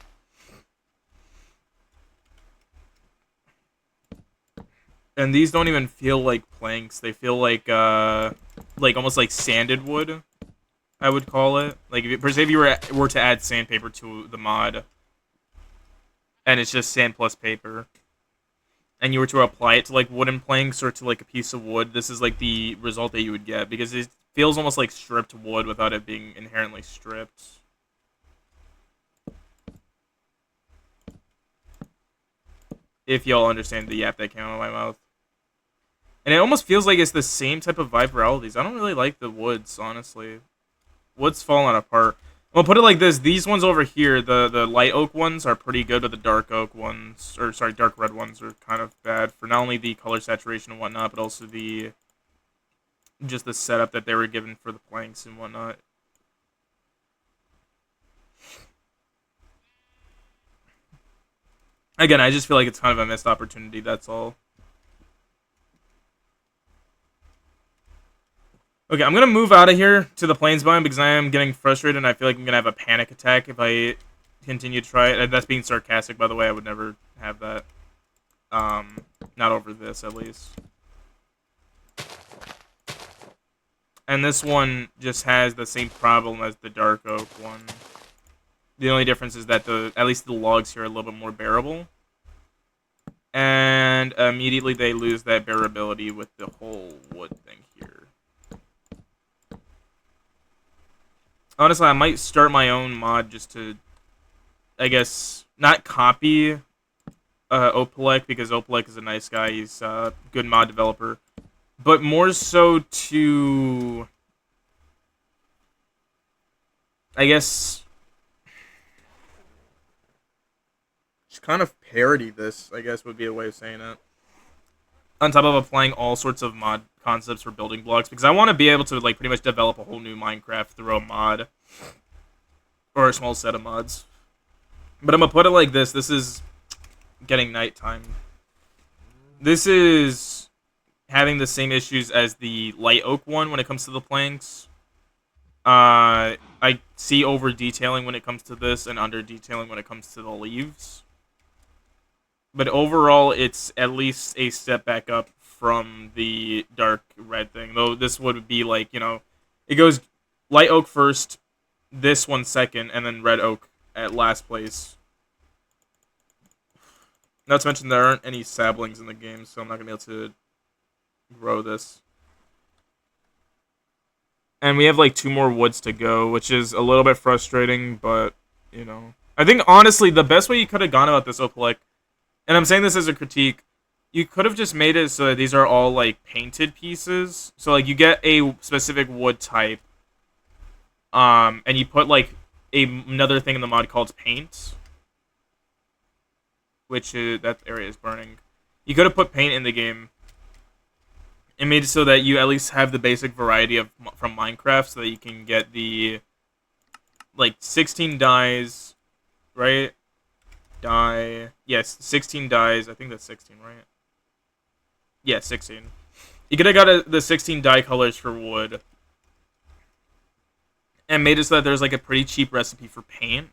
And these don't even feel like planks. They feel like almost like sanded wood, I would call it. Like, if you were to add sandpaper to the mod, and it's just sand plus paper, and you were to apply it to, like, wooden planks or to, like, a piece of wood, this is, like, the result that you would get, because it feels almost like stripped wood without it being inherently stripped. If y'all understand the yap that came out of my mouth. And it almost feels like it's the same type of vibe for all of these. I don't really like the woods, honestly. Wood's falling apart. Well, put it like this: these ones over here, the light oak ones are pretty good, but the dark oak ones, or sorry, dark red ones are kind of bad for not only the color saturation and whatnot, but also the just the setup that they were given for the planks and whatnot. Again, I just feel like it's kind of a missed opportunity. That's all. Okay, I'm gonna move out of here to the plains biome because I am getting frustrated and I feel like I'm gonna have a panic attack if I continue to try it. And that's being sarcastic, by the way. I would never have that. Not over this, at least. And this one just has the same problem as the dark oak one. The only difference is that at least the logs here are a little bit more bearable. And immediately they lose that bearability with the whole wood thing here. Honestly, I might start my own mod just to, I guess, not copy Opelek, because Opelek is a nice guy. He's a good mod developer. But more so to, I guess, just kind of parody this, I guess, would be a way of saying it. On top of applying all sorts of mod concepts for building blocks, because I want to be able to like pretty much develop a whole new Minecraft through a mod or a small set of mods. But I'm gonna put it like this: this is getting nighttime. This is having the same issues as the light oak one when it comes to the planks. I see over detailing when it comes to this and under detailing when it comes to the leaves. But overall, it's at least a step back up from the dark red thing. Though this would be like, it goes light oak first, this one second, and then red oak at last place. Not to mention there aren't any saplings in the game, so I'm not going to be able to grow this. And we have like 2 more woods to go, which is a little bit frustrating, but, I think, honestly, the best way you could have gone about this, Opelek, and I'm saying this as a critique, you could have just made it so that these are all, like, painted pieces. So, like, you get a specific wood type, and you put, like, another thing in the mod called paint, which is, that area is burning. You could have put paint in the game and made it so that you at least have the basic variety from Minecraft, so that you can get the, like, 16 dyes, right? Yes, 16 dyes. I think that's 16, right? Yeah, 16. You could have got the 16 dye colors for wood and made it so that there's like a pretty cheap recipe for paint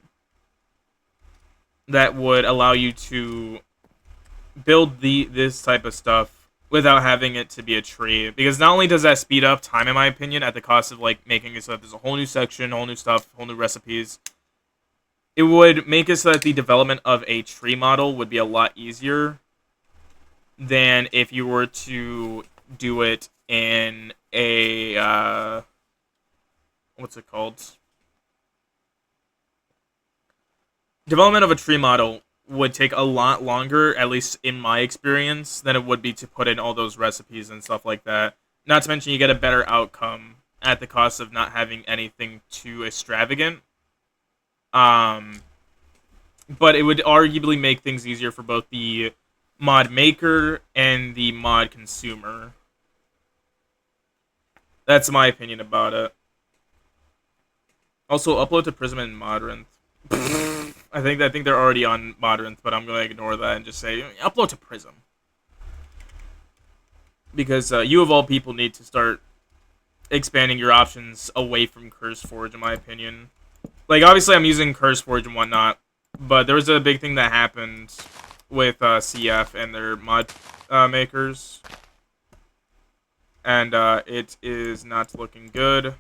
that would allow you to build this type of stuff without having it to be a tree. Because not only does that speed up time, in my opinion, at the cost of like making it so that there's a whole new section, whole new stuff, whole new recipes, it would make it so that the development of a tree model would be a lot easier than if you were to do it in a, what's it called? Development of a tree model would take a lot longer, at least in my experience, than it would be to put in all those recipes and stuff like that. Not to mention you get a better outcome at the cost of not having anything too extravagant. But it would arguably make things easier for both the mod maker and the mod consumer. That's my opinion about it. Also, upload to Prism and Modrinth. I think they're already on Modrinth, but I'm gonna ignore that and just say upload to Prism, because you of all people need to start expanding your options away from CurseForge, in my opinion. Like, obviously, I'm using CurseForge and whatnot, but there was a big thing that happened with CF and their mod makers, and it is not looking good.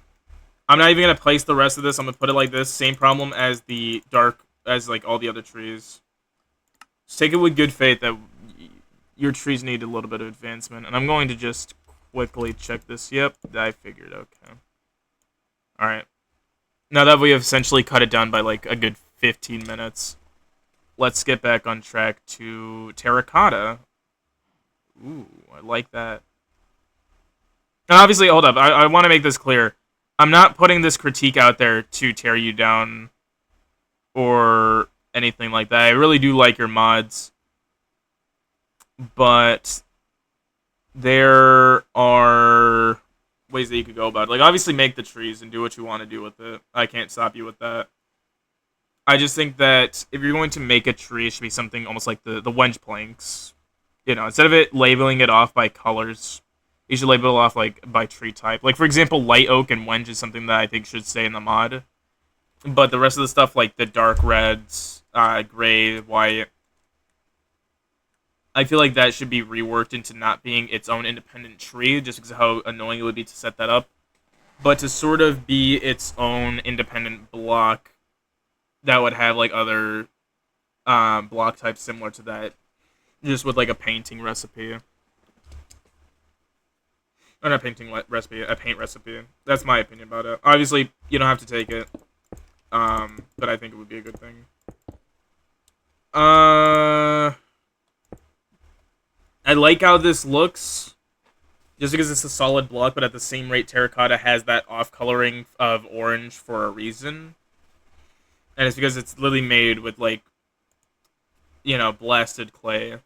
I'm not even gonna place the rest of this. I'm gonna put it like this: same problem as the like all the other trees. Just take it with good faith that your trees need a little bit of advancement, and I'm going to just quickly check this. Yep, I figured. Okay. All right. Now that we have essentially cut it down by like a good 15 minutes, let's get back on track to terracotta. Ooh, I like that. And obviously, hold up. I want to make this clear. I'm not putting this critique out there to tear you down or anything like that. I really do like your mods, but there are ways that you could go about it. Like, obviously make the trees and do what you want to do with it. I can't stop you with that. I just think that if you're going to make a tree, it should be something almost like the wench planks. You know, instead of it labeling it off by colors, you should label it off like by tree type. Like, for example, light oak and wench is something that I think should stay in the mod. But the rest of the stuff, like the dark reds, gray, white, I feel like that should be reworked into not being its own independent tree, just because of how annoying it would be to set that up. But to sort of be its own independent block that would have like other block types similar to that, just with like a painting recipe. Or not painting recipe, a paint recipe. That's my opinion about it. Obviously, you don't have to take it, but I think it would be a good thing. I like how this looks, just because it's a solid block, but at the same rate, terracotta has that off-coloring of orange for a reason. And it's because it's literally made with, like, you know, blasted clay.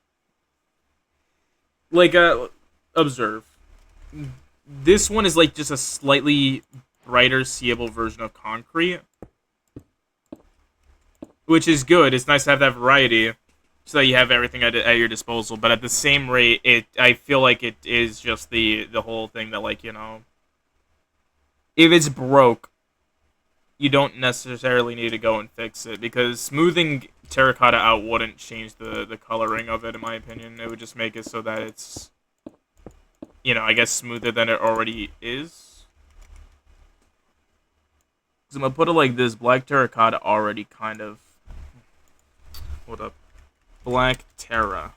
Like, observe. This one is, like, just a slightly brighter, seeable version of concrete. Which is good. It's nice to have that variety, so that you have everything at your disposal. But at the same rate, I feel like it is just the whole thing that, like, you know, if it's broke, you don't necessarily need to go and fix it, because smoothing terracotta out wouldn't change the coloring of it, in my opinion. It would just make it so that it's, you know, I guess smoother than it already is. Because I'm going to put it like this. Black terracotta already kind of... Hold up. Black terra.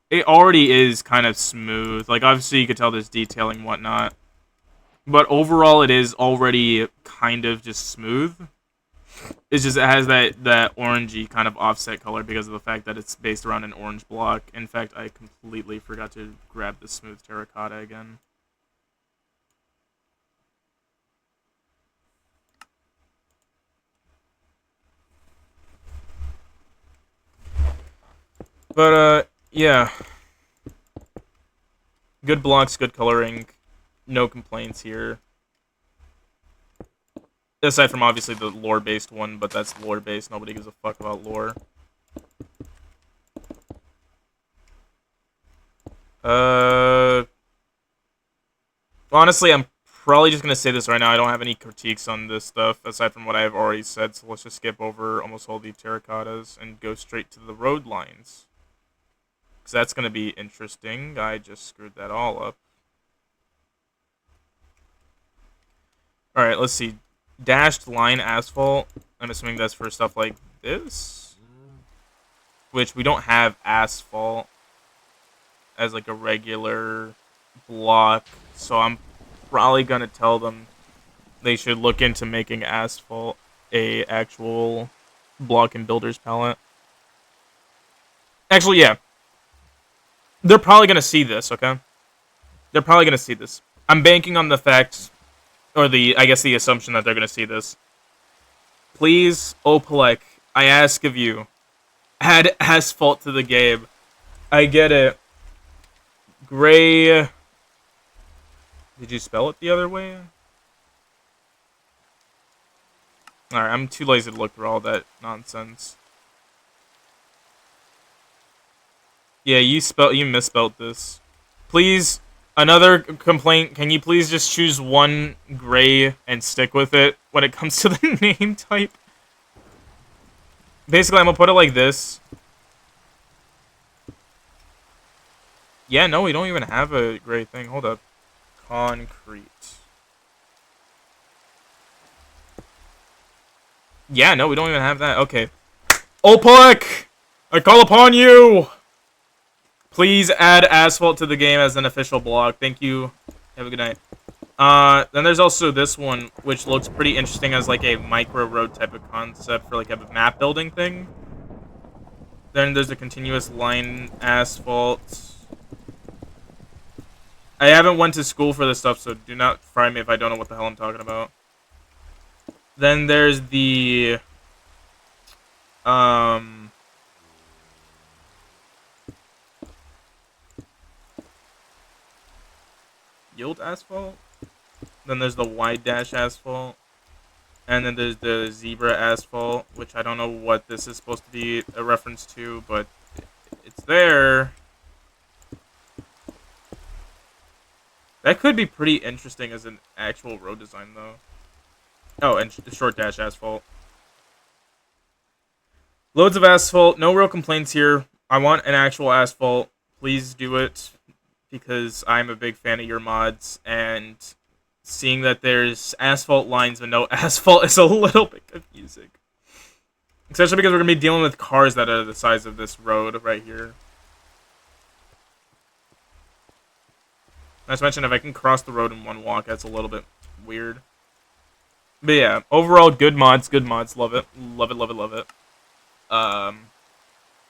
It already is kind of smooth. Like, obviously you could tell there's detailing and whatnot. But overall, it is already kind of just smooth. It's just, it has that orangey kind of offset color because of the fact that it's based around an orange block. In fact, I completely forgot to grab the smooth terracotta again. But, yeah. Good blocks, good coloring. No complaints here. Aside from, obviously, the lore-based one, but that's lore-based. Nobody gives a fuck about lore. Honestly, I'm probably just going to say this right now. I don't have any critiques on this stuff, aside from what I've already said, so let's just skip over almost all the terracottas and go straight to the road lines. Because that's going to be interesting. I just screwed that all up. Alright, let's see. Dashed line asphalt. I'm assuming that's for stuff like this. Which we don't have asphalt as like a regular block. So I'm probably going to tell them they should look into making asphalt a actual block and builder's palette. Actually, yeah. They're probably going to see this, okay? They're probably going to see this. I'm banking on the fact, or I guess the assumption that they're going to see this. Please, Opalek, I ask of you, add asphalt to the game. I get it. Gray... Did you spell it the other way? Alright, I'm too lazy to look through all that nonsense. Yeah, you misspelled this. Please, another complaint. Can you please just choose one gray and stick with it when it comes to the name type? Basically, I'm gonna put it like this. Yeah, no, we don't even have a gray thing. Hold up. Concrete. Yeah, no, we don't even have that. Okay. Opalek! I call upon you! Please add asphalt to the game as an official block. Thank you. Have a good night. Then there's also this one, which looks pretty interesting as like a micro road type of concept for like a map building thing. Then there's a continuous line asphalt. I haven't went to school for this stuff, so do not fry me if I don't know what the hell I'm talking about. Then there's the yield asphalt. Then there's the wide dash asphalt. And then there's the zebra asphalt, which I don't know what this is supposed to be a reference to, but it's there. That could be pretty interesting as an actual road design, though. Oh, and short dash asphalt. Loads of asphalt. No real complaints here. I want an actual asphalt. Please do it, because I'm a big fan of your mods, and seeing that there's asphalt lines but no asphalt is a little bit confusing. Especially because we're going to be dealing with cars that are the size of this road right here. Not to mention, if I can cross the road in one walk, that's a little bit weird. But yeah, overall, good mods, good mods. Love it. Love it, love it, love it.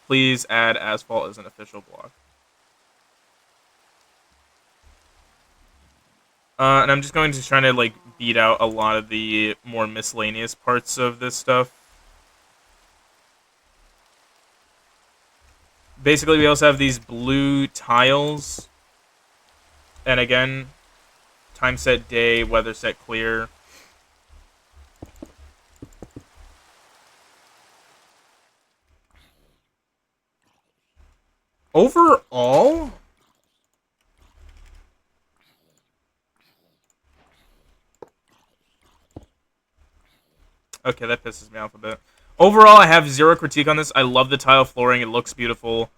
Please add asphalt as an official block. And I'm just going to try to, like, beat out a lot of the more miscellaneous parts of this stuff. Basically, we also have these blue tiles. And again, time set day, weather set clear. Overall, okay, that pisses me off a bit. Overall, I have zero critique on this. I love the tile flooring. It looks beautiful.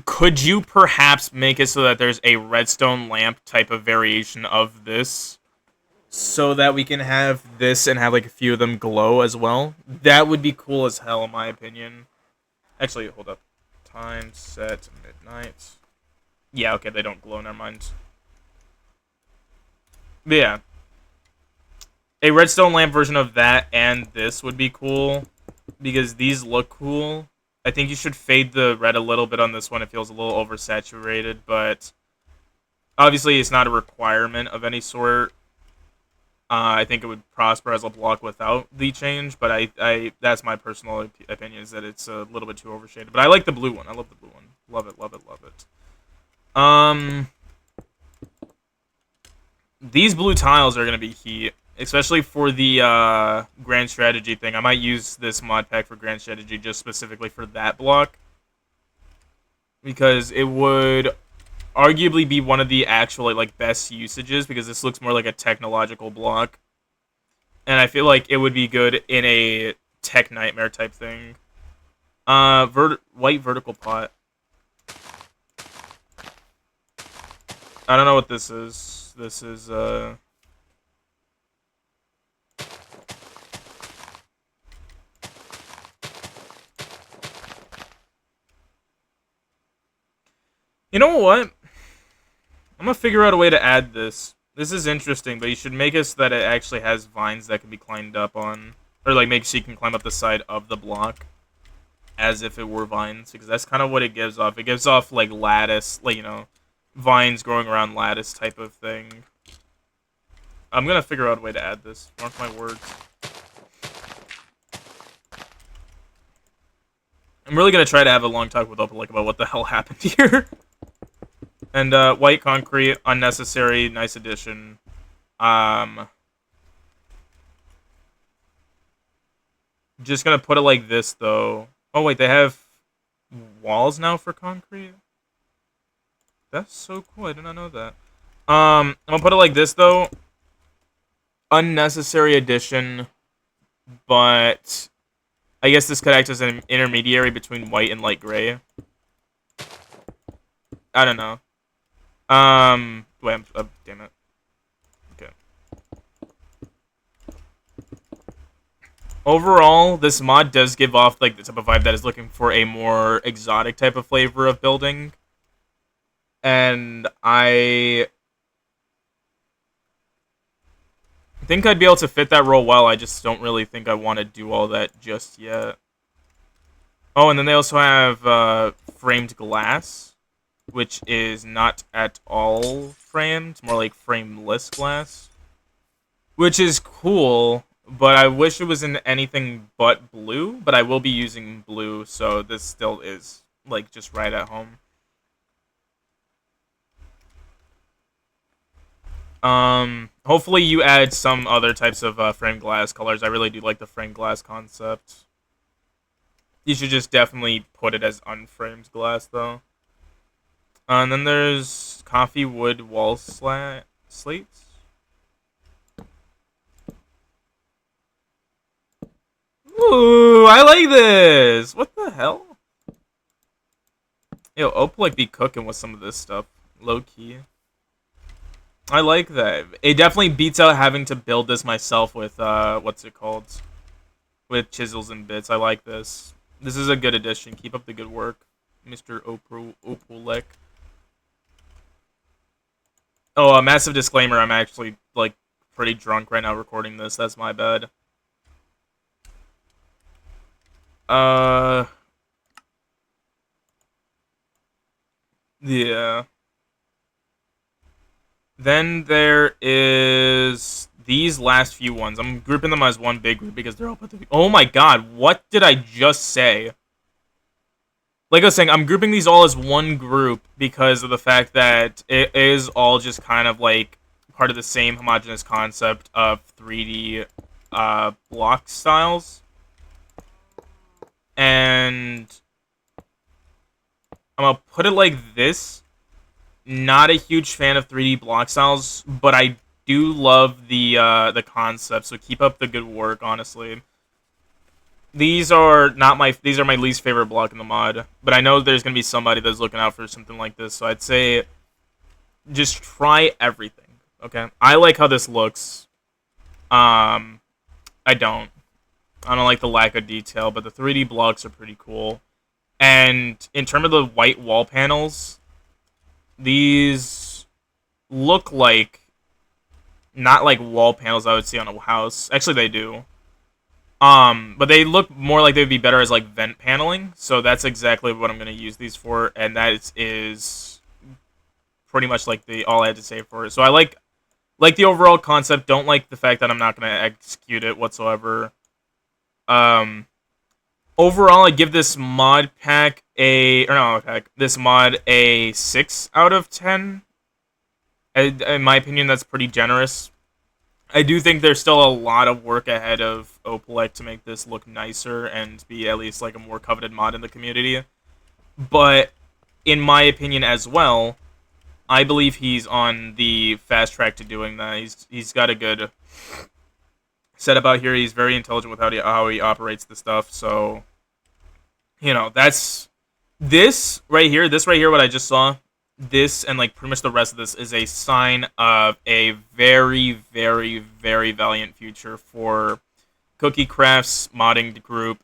Could you perhaps make it so that there's a redstone lamp type of variation of this? So that we can have this and have, like, a few of them glow as well? That would be cool as hell, in my opinion. Actually, hold up. Time set midnight. Yeah, okay, they don't glow, never mind. But yeah. A redstone lamp version of that and this would be cool, because these look cool. I think you should fade the red a little bit on this one. It feels a little oversaturated, but obviously it's not a requirement of any sort. I think it would prosper as a block without the change, but I that's my personal opinion, is that it's a little bit too overshaded. But I like the blue one. I love the blue one. Love it, love it, love it. These blue tiles are going to be heat, especially for the grand strategy thing. I might use this mod pack for grand strategy just specifically for that block, because it would arguably be one of the actual, like, best usages, because this looks more like a technological block, and I feel like it would be good in a tech nightmare type thing. White vertical pot. I don't know what this is. This is you know what? I'm gonna figure out a way to add this. This is interesting, but you should make it so that it actually has vines that can be climbed up on. Or, like, make so you can climb up the side of the block as if it were vines, because that's kind of what it gives off. It gives off, like, lattice, like, you know, vines growing around lattice type of thing. I'm gonna figure out a way to add this. Mark my words. I'm really gonna try to have a long talk with Opalek about what the hell happened here. And white concrete, unnecessary, nice addition. Just gonna put it like this, though. Oh wait, they have walls now for concrete? That's so cool, I did not know that. I'm gonna put it like this, though. Unnecessary addition, but I guess this could act as an intermediary between white and light gray. I don't know. Wait, damn it. Okay. Overall, this mod does give off, like, the type of vibe that is looking for a more exotic type of flavor of building. And I think I'd be able to fit that role well. I just don't really think I want to do all that just yet. Oh, and then they also have framed glass. which is not at all framed, more like frameless glass, which is cool, but I wish it was in anything but blue, but I will be using blue, so this still is, like, just right at home. Hopefully you add some other types of framed glass colors. I really do like the framed glass concept. You should just definitely put it as unframed glass, though. And then there's coffee wood wall slates. Ooh, I like this! What the hell? Yo, Opalek be cooking with some of this stuff. Low-key. I like that. It definitely beats out having to build this myself with, what's it called? With chisels and bits. I like this. This is a good addition. Keep up the good work, Mr. Opalek. Oh, a massive disclaimer. I'm actually, like, pretty drunk right now recording this. That's my bad. Yeah. Then there is these last few ones. I'm grouping them as one big group because they're all put together. Oh my god, what did I just say? Like I was saying, I'm grouping these all as one group because of the fact that it is all just kind of like part of the same homogeneous concept of 3D block styles. And I'm gonna put it like this. Not a huge fan of 3D block styles, but I do love the concept, so keep up the good work, honestly. These are my least favorite block in the mod, but I know there's gonna be somebody that's looking out for something like this, so I'd say just try everything, okay? I like how this looks. I don't like the lack of detail, but the 3D blocks are pretty cool. And in terms of the white wall panels, these look like not like wall panels I would see on a house. Actually, they do. But they look more like they'd be better as like vent paneling. So that's exactly what I'm gonna use these for, and that is pretty much like all I had to say for it. So I like the overall concept. Don't like the fact that I'm not gonna execute it whatsoever. Overall, I give this mod this mod a 6 out of 10. In my opinion, that's pretty generous. I do think there's still a lot of work ahead of Opalek to make this look nicer and be at least like a more coveted mod in the community. But in my opinion as well, I believe he's on the fast track to doing that. He's got a good setup out here. He's very intelligent with how he operates the stuff. So, you know, that's this right here, what I just saw. This and like pretty much the rest of this is a sign of a very, very, very valiant future for Cookie Craft's modding group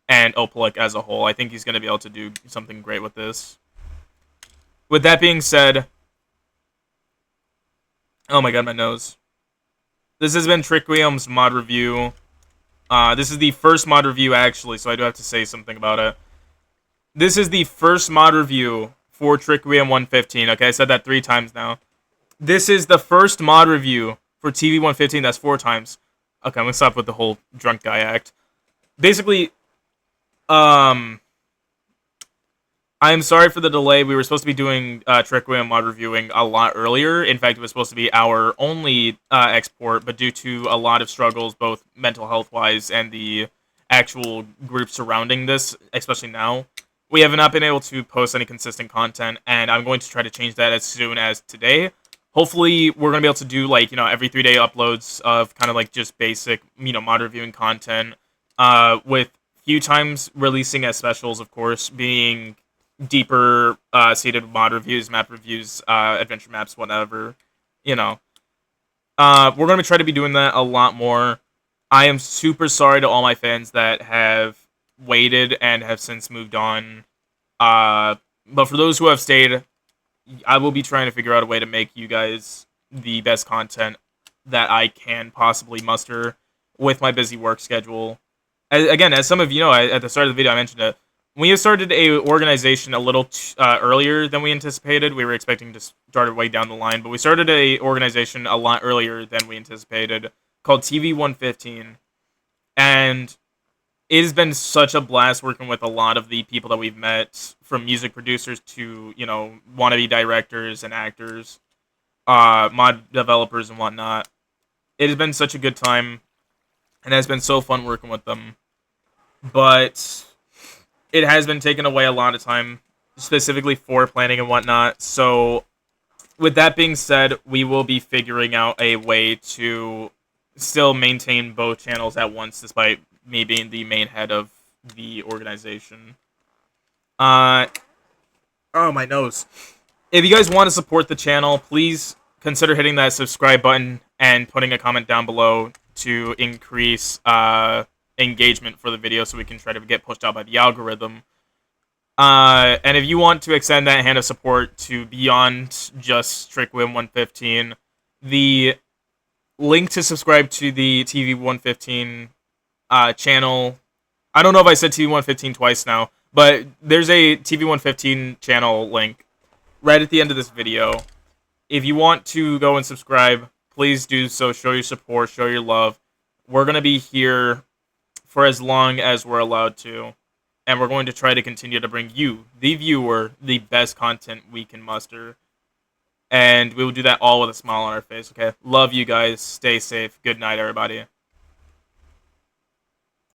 and Opalek as a whole. I think he's going to be able to do something great with this. With that being said, oh my god, my nose. This has been Triquiem's mod review. This is the first mod review actually, so I do have to say something about it. This is the first mod review for Triquiem 115. Okay, I said that 3 times now. This is the first mod review for TV 115. That's 4 times. Okay, I'm gonna stop with the whole drunk guy act. Basically, I'm sorry for the delay. We were supposed to be doing Triquiem mod reviewing a lot earlier. In fact, it was supposed to be our only export, but due to a lot of struggles, both mental health-wise and the actual group surrounding this, especially now, we have not been able to post any consistent content, and I'm going to try to change that as soon as today. Hopefully, we're going to be able to do, like, you know, every 3-day uploads of kind of, like, just basic, you know, mod reviewing content, with few times releasing as specials, of course, being deeper, seated mod reviews, map reviews, adventure maps, whatever, you know. We're going to try to be doing that a lot more. I am super sorry to all my fans that have waited and have since moved on. But for those who have stayed, I will be trying to figure out a way to make you guys the best content that I can possibly muster with my busy work schedule. Again, as some of you know, at the start of the video I mentioned it, We have started a organization a little earlier than we anticipated. We were expecting to start it way down the line, but we started a organization a lot earlier than we anticipated called TV 115, and it has been such a blast working with a lot of the people that we've met, from music producers to wannabe directors and actors, mod developers and whatnot. It has been such a good time, and it has been so fun working with them. But it has been taking away a lot of time, specifically for planning and whatnot. So, with that being said, we will be figuring out a way to still maintain both channels at once, despite me being the main head of the organization. Oh, my nose. If you guys want to support the channel, please consider hitting that subscribe button and putting a comment down below to increase engagement for the video so we can try to get pushed out by the algorithm. And if you want to extend that hand of support to beyond just Triquiem 115, the link to subscribe to the TV 115 channel, I don't know if I said TV 115 twice now, but there's a TV 115 channel link right at the end of this video. If you want to go and subscribe, please do so. Show your support, show your love. We're going to be here for as long as we're allowed to, and we're going to try to continue to bring you, the viewer, the best content we can muster. And we will do that all with a smile on our face, okay? Love you guys. Stay safe. Good night, everybody.